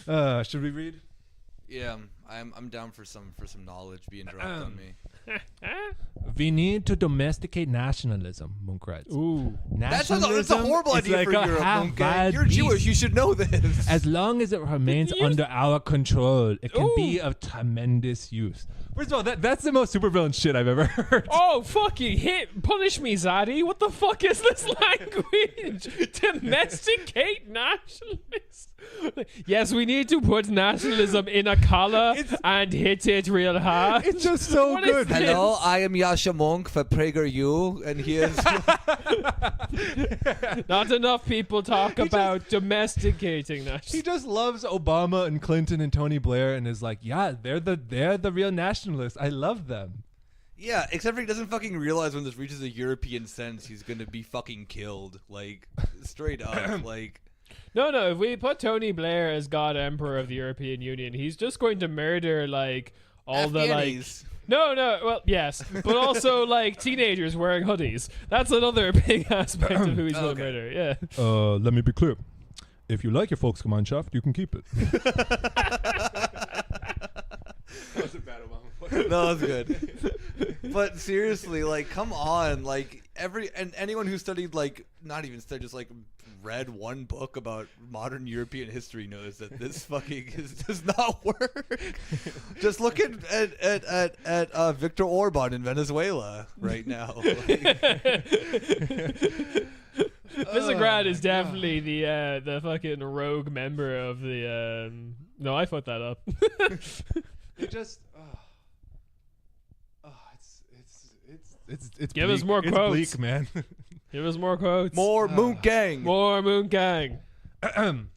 Yeah. Should we read? yeah, I'm down for some knowledge being dropped on me. We need to domesticate nationalism, Munk writes. Ooh. That's a Nationalism horrible is idea like for a Europe, Mooncake. half-wild You're Jewish. beast. You should know this. As long as it remains Use- under our control, it can be Ooh. of tremendous use. First of all, that's the most supervillain shit I've ever heard. Oh, fucking punish me, Zadie. What the fuck is this language? Domesticate nationalists. Yes, we need to put nationalism in a collar and hit it real hard. It's just so What is good. this? Hello, I am Yasha Monk for PragerU, and here's Not enough people talk about domesticating He nationalists. just loves Obama and Clinton and Tony Blair and is like, yeah, they're the real nationalists. I love them. yeah. Except for he doesn't fucking realize when this reaches a European sense, he's gonna be fucking killed. Like straight up. Like No, if we put Tony Blair as God Emperor of the European Union, he's just going to murder like all the like. Afghanis. No, well, yes, but also like teenagers wearing hoodies. That's another big aspect of who he's going to Okay. murder. Yeah. Let me be clear. If you like your Volksgemeinschaft, you can keep it. No, that's good. But seriously, like, come on, like anyone who studied, like, not even studied, just like read one book about modern European history knows that this fucking does not work. Just look at Viktor Orban in Venezuela right now. Visegrad is definitely the fucking rogue member of the. No, I fucked that up. It just. It's Give bleak. us more It's quotes. bleak, man. Give us more quotes. More Moon Gang. More Moon Gang.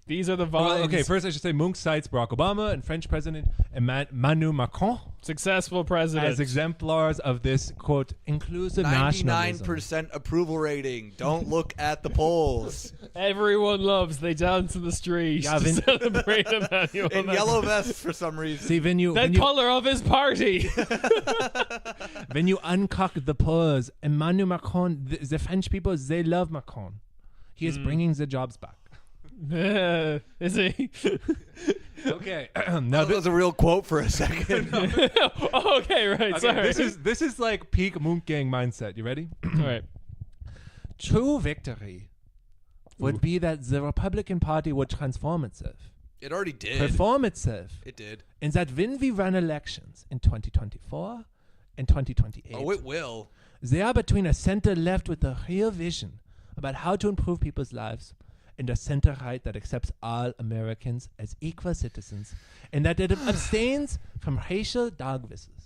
These are the vines. Well, okay, first I should say Munch cites Barack Obama and French President Emmanuel Macron Successful president. as exemplars of this, quote, inclusive nationalism. 99% approval rating. Don't look at the polls. Everyone loves. They dance in the street Yeah, to celebrate Emmanuel In Macron. yellow vests for some reason. See, when you The color of his party. when you uncock the polls, Emmanuel Macron, the French people, they love Macron. He is bringing the jobs back. Is he? Okay, now That was a real quote for a second. Oh, okay, right. okay, Sorry. this is like peak Munch gang mindset. You ready? All right. True victory would be that the Republican Party would transform itself, It already did. perform itself, It did. and that when we run elections in 2024 and 2028, Oh, it will. they are between a center left with a real vision about how to improve people's lives and a center right that accepts all Americans as equal citizens and that it abstains from racial dog whistles.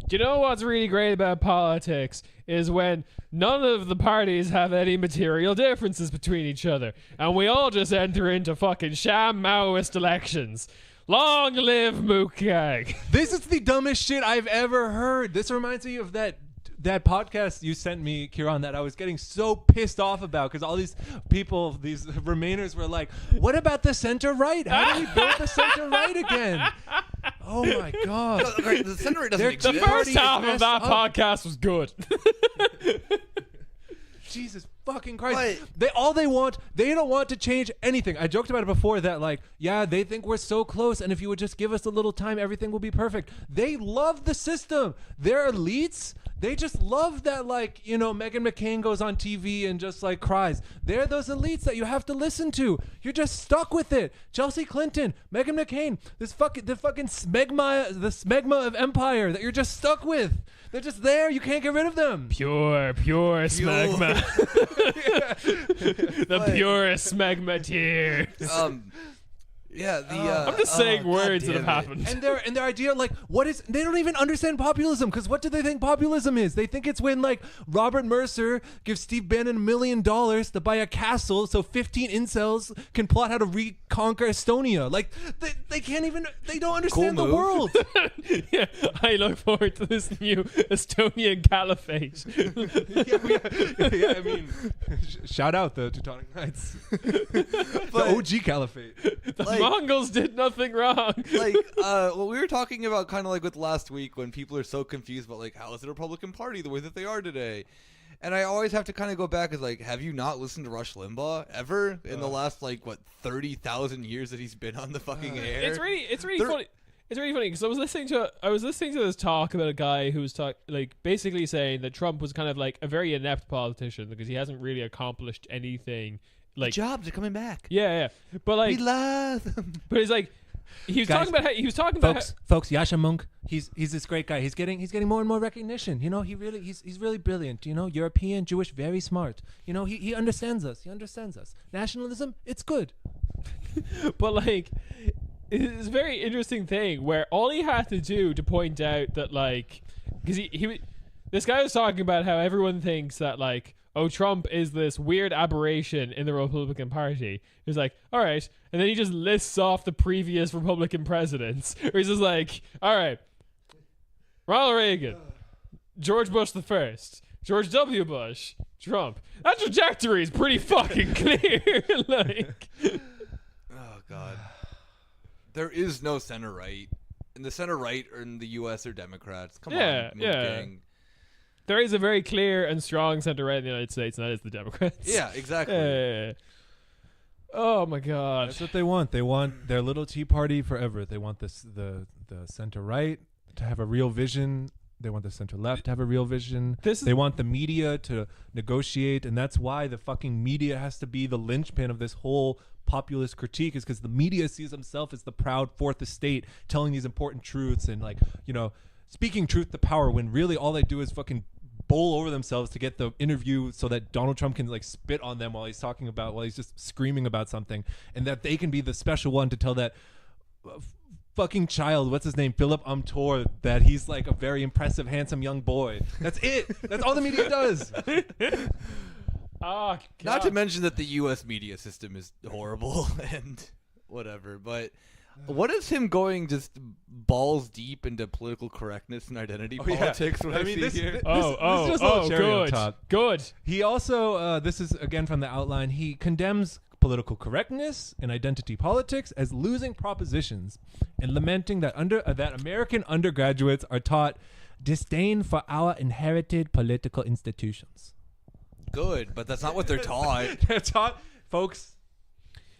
Do you know what's really great about politics is when none of the parties have any material differences between each other, and we all just enter into fucking sham Maoist elections. Long live Mukang. This is the dumbest shit I've ever heard. This reminds me of that podcast you sent me, Ciarán, that I was getting so pissed off about because all these people, these Remainers were like, what about the center right? How do we build the center right again? Oh my God. Okay, the center doesn't They're exist. The Yeah. first Already half of messed that up. podcast was good. Jesus fucking Christ. What? They don't want to change anything. I joked about it before that, like, yeah, they think we're so close, and if you would just give us a little time, everything will be perfect. They love the system. They're elites. They just love that, like, you know, Meghan McCain goes on TV and just, like, cries. They're those elites that you have to listen to. You're just stuck with it. Chelsea Clinton, Meghan McCain, the fucking smegma of empire that you're just stuck with. They're just there. You can't get rid of them. Pure smegma. The purest smegma tears. Yeah, I'm just saying words that have damn it. happened. And their idea, like, they don't even understand populism, because what do they think populism is? They think it's when, like, Robert Mercer gives Steve Bannon $1 million to buy a castle so 15 incels can plot how to reconquer Estonia. Like, they can't even, they don't understand Cool the move. world. Yeah, I look forward to this new Estonian caliphate. yeah, I mean, shout out the Teutonic Knights. The OG Caliphate. The Mongols did nothing wrong. Like, what we were talking about kind of like with last week when people are so confused about, like, how is the Republican Party the way that they are today? And I always have to kind of go back as, like, have you not listened to Rush Limbaugh ever in the last, like, what, 30,000 years that he's been on the fucking air? It's really They're- funny. It's really funny because I was listening to this talk about a guy who was basically saying that Trump was kind of like a very inept politician because he hasn't really accomplished anything. Like, Jobs are coming back. yeah, but like, We love them. but he's like, he was Guys, talking about how he was talking about Folks, Yasha Monk, he's this great guy. He's getting more and more recognition. You know, he's really brilliant. You know, European, Jewish, very smart. You know, he understands us. He understands us. Nationalism, it's good. but like, it's a very interesting thing where all he had to do to point out that, like, because this guy was talking about how everyone thinks that, like, oh, Trump is this weird aberration in the Republican Party. He was like, all right. And then he just lists off the previous Republican presidents. Or he's just like, all right, Ronald Reagan, George Bush the First, George W. Bush, Trump. That trajectory is pretty fucking clear. Like, Oh, God. There is no center right. And the center right in the U.S. are Democrats. Come Yeah, on, yeah. gang. there is a very clear and strong center right in the United States, and that is the Democrats. Yeah, exactly. Oh my god. That's what they want. They want their little Tea Party forever. They want the center right. to have a real vision. They want the center left to have a real vision. They want the media to negotiate, and that's why the fucking media has to be the linchpin of this whole populist critique, is because the media sees himself as the proud fourth estate telling these important truths and, like, you know, speaking truth to power, when really all they do is fucking bowl over themselves to get the interview so that Donald Trump can, like, spit on them while he's just screaming about something, and that they can be the special one to tell that fucking child, what's his name, Philip Umtor, that he's like a very impressive, handsome young boy. That's it. That's all the media does. Oh, Not to mention that the U.S. media system is horrible and whatever, but what is him going just balls deep into political correctness and identity politics? What I mean, this here? is just a little cherry on top. Good. He also, this is again from the outline, he condemns political correctness and identity politics as losing propositions, and lamenting that that American undergraduates are taught disdain for our inherited political institutions. Good, but that's not what they're taught. They're taught, folks.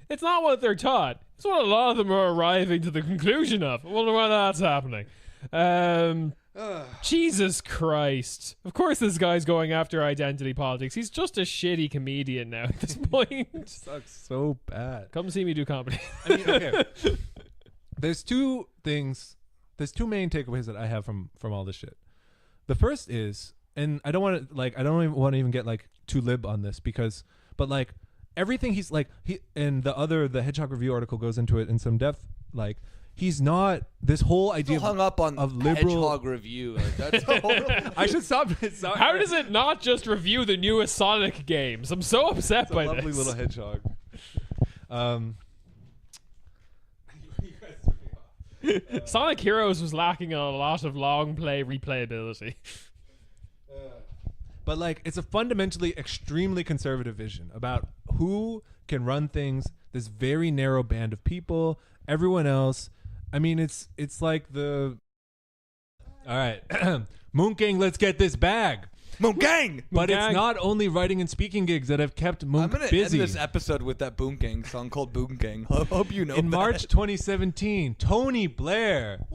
It's not what they're taught. It's what a lot of them are arriving to the conclusion of. I wonder why that's happening. Jesus Christ. Of course this guy's going after identity politics. He's just a shitty comedian now at this point. Sucks so bad. Come see me do comedy. I mean, okay. There's two main takeaways that I have from all this shit. The first is, and I don't want to even get like too lib on this, but like everything he's like, the Hedgehog Review article goes into it in some depth, like, he's not this whole idea hung up on of liberal Hedgehog Review. Like, that's a I should stop. How does it not just review the newest Sonic games? I'm so upset by lovely this. little hedgehog. Sonic Heroes was lacking a lot of long play replayability. But like, it's a fundamentally extremely conservative vision about who can run things. This very narrow band of people. Everyone else, I mean, it's like the. All right, Moon Gang, let's get this bag. Moon Gang. But Gang. it's not only writing and speaking gigs that have kept Moon I'm gonna busy. end this episode with that Boom Gang song called Boom Gang. I hope you know. In that. March 2017, Tony Blair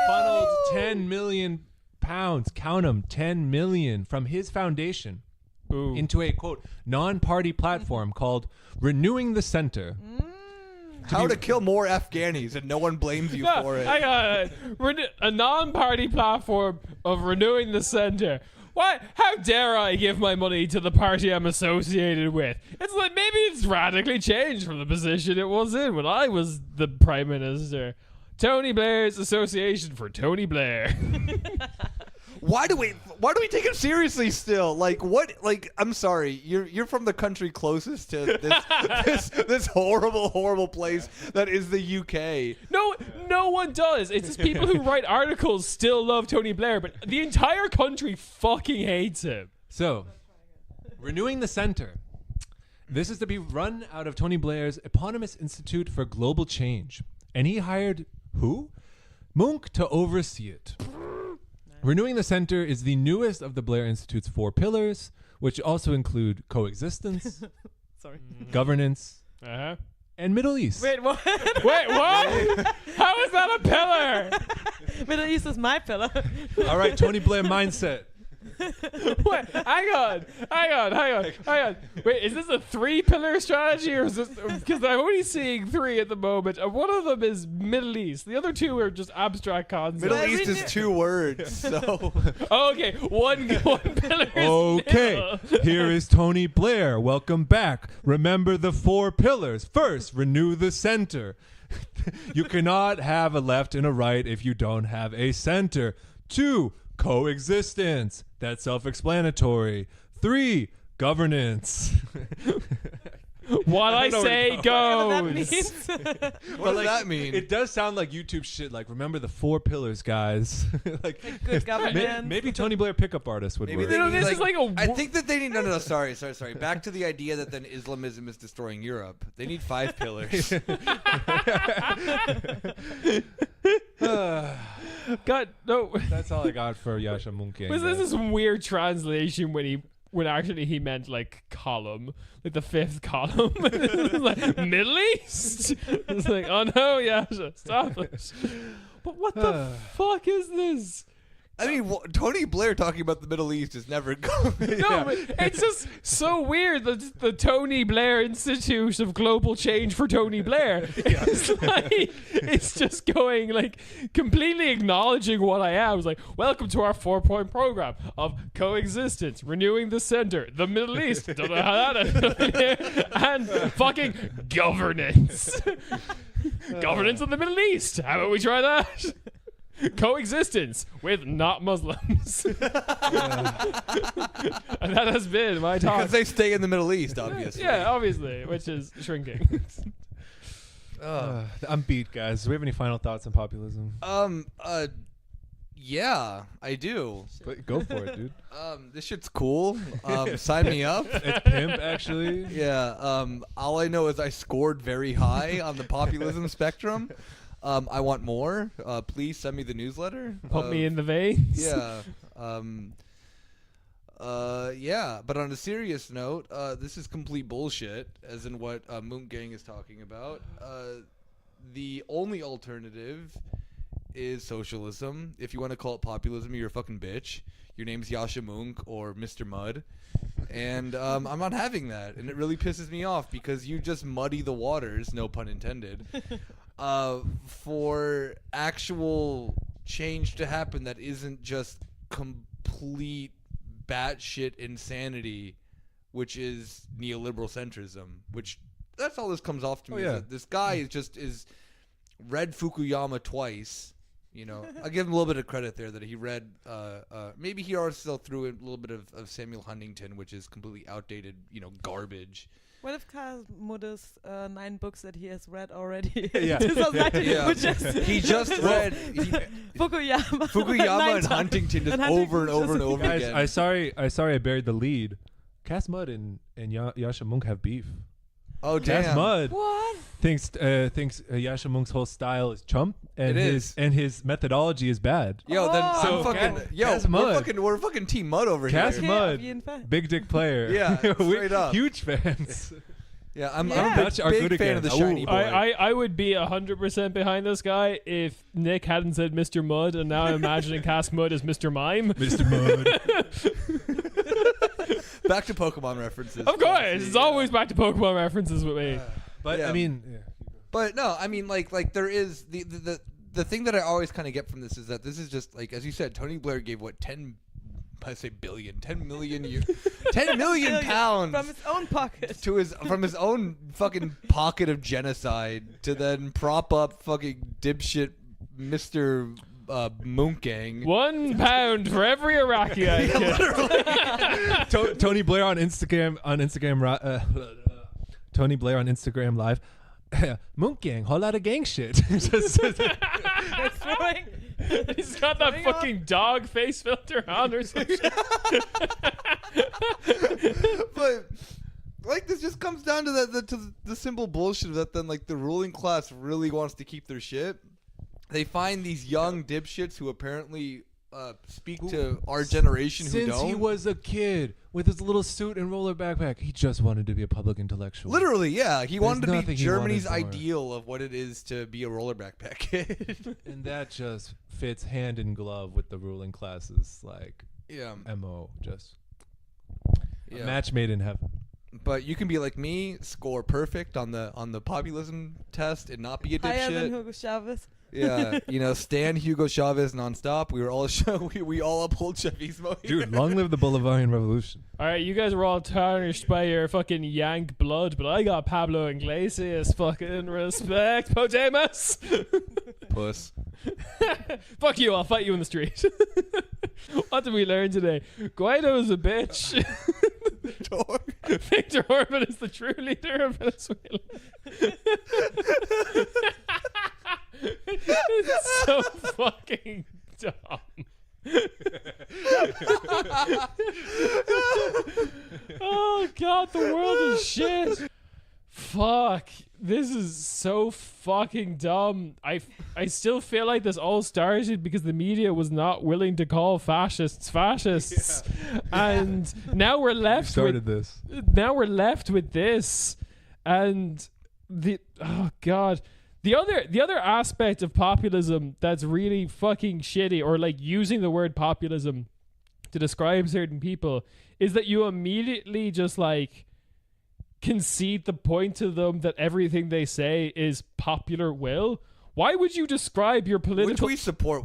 funneled 10 million pounds, count them, 10 million from his foundation into a, quote, non-party platform called Renewing the Center. How to kill more Afghanis, and no one blames you for it. A non-party platform of Renewing the Center. Why? How dare I give my money to the party I'm associated with? It's like, maybe it's radically changed from the position it was in when I was the Prime Minister. Tony Blair's Association for Tony Blair. Why do we take him seriously still? Like, what? Like, I'm sorry, you're from the country closest to this horrible place that is the UK. No one does. It's just people who write articles still love Tony Blair, but the entire country fucking hates him. So, Renewing the Center. This is to be run out of Tony Blair's eponymous Institute for Global Change. And he hired who? Munk to oversee it. Renewing the Center is the newest of the Blair Institute's 4 pillars, which also include coexistence, governance, and Middle East. Wait, what? Wait, what? How is that a pillar? Middle East is my pillar. All right, Tony Blair mindset. Wait, hang on. Wait, is this a 3-pillar strategy, or is this, because I'm only seeing 3 at the moment, and one of them is Middle East. The other 2 are just abstract concepts. Middle East is 2 words, so. Oh, okay, one pillar is Okay, here is Tony Blair. Welcome back. Remember the 4 pillars. First, renew the center. You cannot have a left and a right if you don't have a center. 2, coexistence. That's self-explanatory. 3, governance. What I say goes. What does What does that mean? It does sound like YouTube shit. Like, remember the 4 pillars, guys. Like good governance. Maybe Tony Blair pickup artist would Maybe work. they need, this is like a I think that they need no. Sorry. Back to the idea that then Islamism is destroying Europe. They need 5 pillars. God, no. That's all I got for Yasha Munke. Was this some weird translation when actually he meant like column, like the 5th column? Like Middle East. It's like, oh no, Yasha, stop it. But what the fuck is this? I mean, Tony Blair talking about the Middle East is never going. No, but it's just so weird that the Tony Blair Institute of Global Change for Tony Blair. It's like, it's just going like completely acknowledging what I am. It's like, welcome to our 4-point program of coexistence, renewing the center, the Middle East, and fucking governance. Governance of the Middle East. How about we try that? Coexistence with not Muslims. And that has been my talk. Because they stay in the Middle East, obviously. Yeah, obviously, which is shrinking. I'm beat, guys. Do we have any final thoughts on populism? Yeah, I do. But go for it, dude. This shit's cool. Sign me up. It's pimp, actually. Yeah. All I know is I scored very high on the populism spectrum. I want more. Please send me the newsletter. Pump me in the veins. Yeah. Yeah. But on a serious note, this is complete bullshit, as in what Moon Gang is talking about. The only alternative is socialism. If you want to call it populism, you're a fucking bitch. Your name's Yasha Munk or Mr. Mud. And I'm not having that. And it really pisses me off because you just muddy the waters, no pun intended, for actual change to happen that isn't just complete batshit insanity, which is neoliberal centrism, which that's all this comes off to me. Yeah. Is that this guy is read Fukuyama twice. You know, I give him a little bit of credit there that he read. Maybe he also threw in a little bit of Samuel Huntington, which is completely outdated, garbage. What if Karl Mudder's 9 books that he has read already? Yeah. He just read Fukuyama and Huntington just over and over and over Guys, again. I sorry I buried the lead. Cass Mud and Yasha Munk have beef. Oh Cass damn! Mud What? thinks Yasha Munk's whole style is chump, and It his is. and his methodology is bad. Yo, then Oh. I'm So, fucking. Cass Mud. We're fucking Team Mud over Cass here. Mud, Mud. big dick player. Yeah, straight up. Huge fans. Yeah, I'm Yeah. a Dutch are big good fan again. of the Ooh. shiny boy. I would be 100% behind this guy if Nick hadn't said Mr. Mud, and now I'm imagining Cass Mud as Mr. Mime. Mr. Mud. Back to Pokemon references. Of course, it's always back to Pokemon references with me. But Yeah. I mean, But no, I mean, like there is the thing that I always kind of get from this is that this is just like, as you said, Tony Blair gave what 10 million pounds from his own pocket. from his own fucking pocket of genocide to then prop up fucking dipshit Mr. Moongang. £1 for every Iraqi I kill. Tony Blair on Instagram Tony Blair on Instagram Live. Munk gang, whole lot of gang shit. Throwing- He's got that Coming fucking dog face filter on or something. But like this just comes down to the simple bullshit that then like the ruling class really wants to keep their shit. They find these young dipshits who apparently speak to our generation who Since don't. he was a kid with his little suit and roller backpack, he just wanted to be a public intellectual. Literally, yeah. He wanted to be nothing he Germany's wanted more. ideal of what it is to be a roller backpack kid. And that just fits hand in glove with the ruling classes, like Yeah. MO. Just Yeah. a match made in heaven. But you can be like me, score perfect on the populism test and not be a Higher than dipshit. Hugo Chavez. Yeah, stand Hugo Chavez nonstop. We were all we all uphold Chavismo here. Dude, long live the Bolivarian Revolution. All right, you guys were all tarnished by your fucking Yank blood, but I got Pablo Iglesias. Fucking respect, Potamus. Puss. Fuck you, I'll fight you in the street. What did we learn today? Guaido's a bitch. Viktor Orban is the true leader of Venezuela. It's so fucking dumb. Oh god, the world is shit. Fuck. This is so fucking dumb. I still feel like this all started because the media was not willing to call fascists. And now we're left Started with this. now we're left with this, and oh god, The other aspect of populism that's really fucking shitty, or like using the word populism to describe certain people, is that you immediately just like concede the point to them that everything they say is popular will. Why would you describe your political... Which we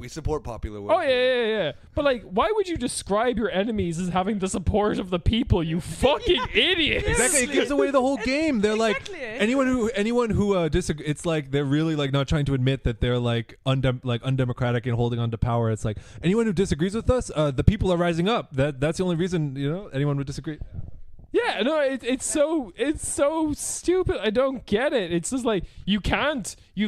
support popular will. Oh, yeah. But, like, why would you describe your enemies as having the support of the people, you fucking idiots? Exactly, it gives away the whole game. They're Exactly. like, anyone who disagree, it's like they're really, like, not trying to admit that they're, like, undemocratic and holding on to power. It's like, anyone who disagrees with us, the people are rising up. That's the only reason, anyone would disagree. Yeah, no, it's so stupid. I don't get it. It's just like, you've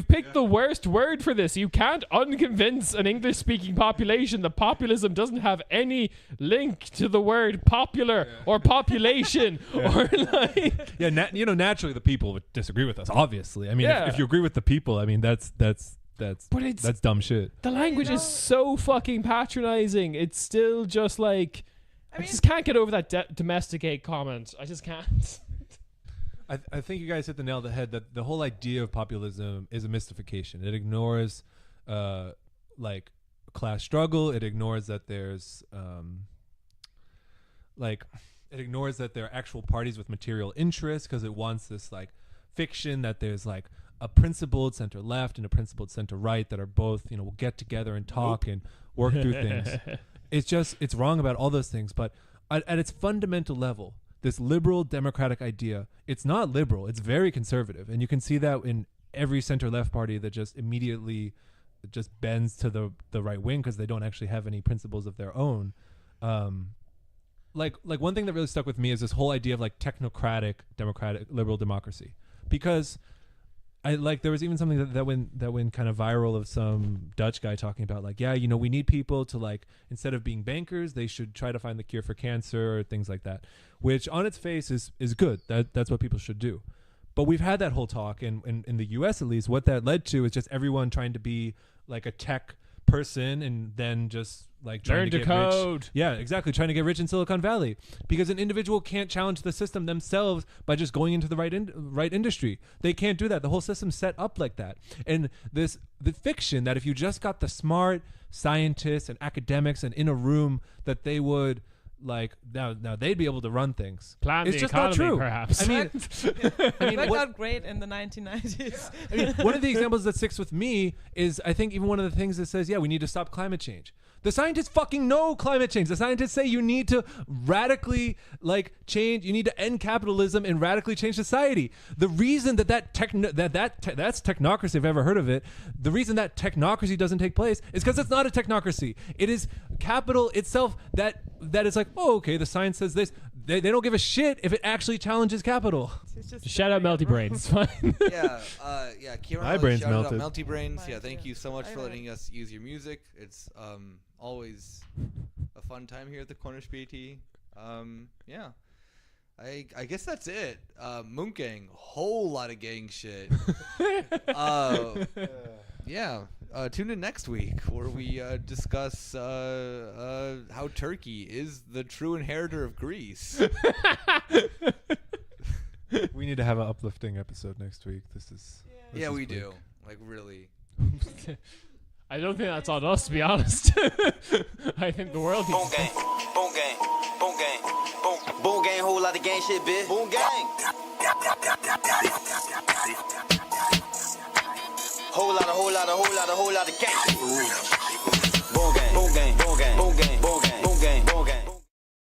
picked the worst word for this. You can't unconvince an English-speaking population that populism doesn't have any link to the word popular or population or like... Yeah, naturally the people would disagree with us, obviously. I mean, if you agree with the people, I mean, that's dumb shit. The language is so fucking patronizing. It's still just like... I just can't get over that domesticate comment. I just can't. I think you guys hit the nail on the head that the whole idea of populism is a mystification. It ignores like class struggle. It ignores that there's it ignores that there are actual parties with material interests, because it wants this like fiction that there's like a principled center left and a principled center right that are both, will get together and talk and work through things. It's wrong about all those things, but at its fundamental level, this liberal democratic idea, it's not liberal, it's very conservative. And you can see that in every center-left party that just immediately just bends to the right wing because they don't actually have any principles of their own. Like one thing that really stuck with me is this whole idea of like technocratic, democratic, liberal democracy. Because there was even something that went kind of viral of some Dutch guy talking about like, we need people to like, instead of being bankers, they should try to find the cure for cancer or things like that, which on its face is good. That's what people should do. But we've had that whole talk, and in the US at least, what that led to is just everyone trying to be like a tech person and then just like trying to get code. Rich. Yeah, exactly. Trying to get rich in Silicon Valley, because an individual can't challenge the system themselves by just going into the right industry. They can't do that. The whole system's set up like that. And the fiction that if you just got the smart scientists and academics and in a room that they would like now they'd be able to run things. Plan it's the just economy, not true. perhaps. I mean, That got great in the 1990s. I mean, one of the examples that sticks with me is I think even one of the things that says, we need to stop climate change. The scientists fucking know climate change. The scientists say you need to radically like change. You need to end capitalism and radically change society. The reason that's technocracy, if I've ever heard of it. The reason that technocracy doesn't take place is because it's not a technocracy. It is capital itself that is like, oh, okay, the science says this. They don't give a shit if it actually challenges capital. Shout out Melty Brains. It's fine. Ciarán, My brain's melted. Melty Brains. Mine Thank too. you so much I for really- letting us use your music. It's always a fun time here at the Corner Späti. I guess that's it. Moon Gang, whole lot of gang shit. Tune in next week where we discuss how Turkey is the true inheritor of Greece. We need to have an uplifting episode next week. This is We bleak. do. Like, really. I don't think that's on us, to be honest. I think the world Boom needs gang, boom gang, boom gang, boom gang, whole lot of gang shit, bitch. Boom gang. Whole lot of gang shit. Boom gang, boom gang, boom gang, boom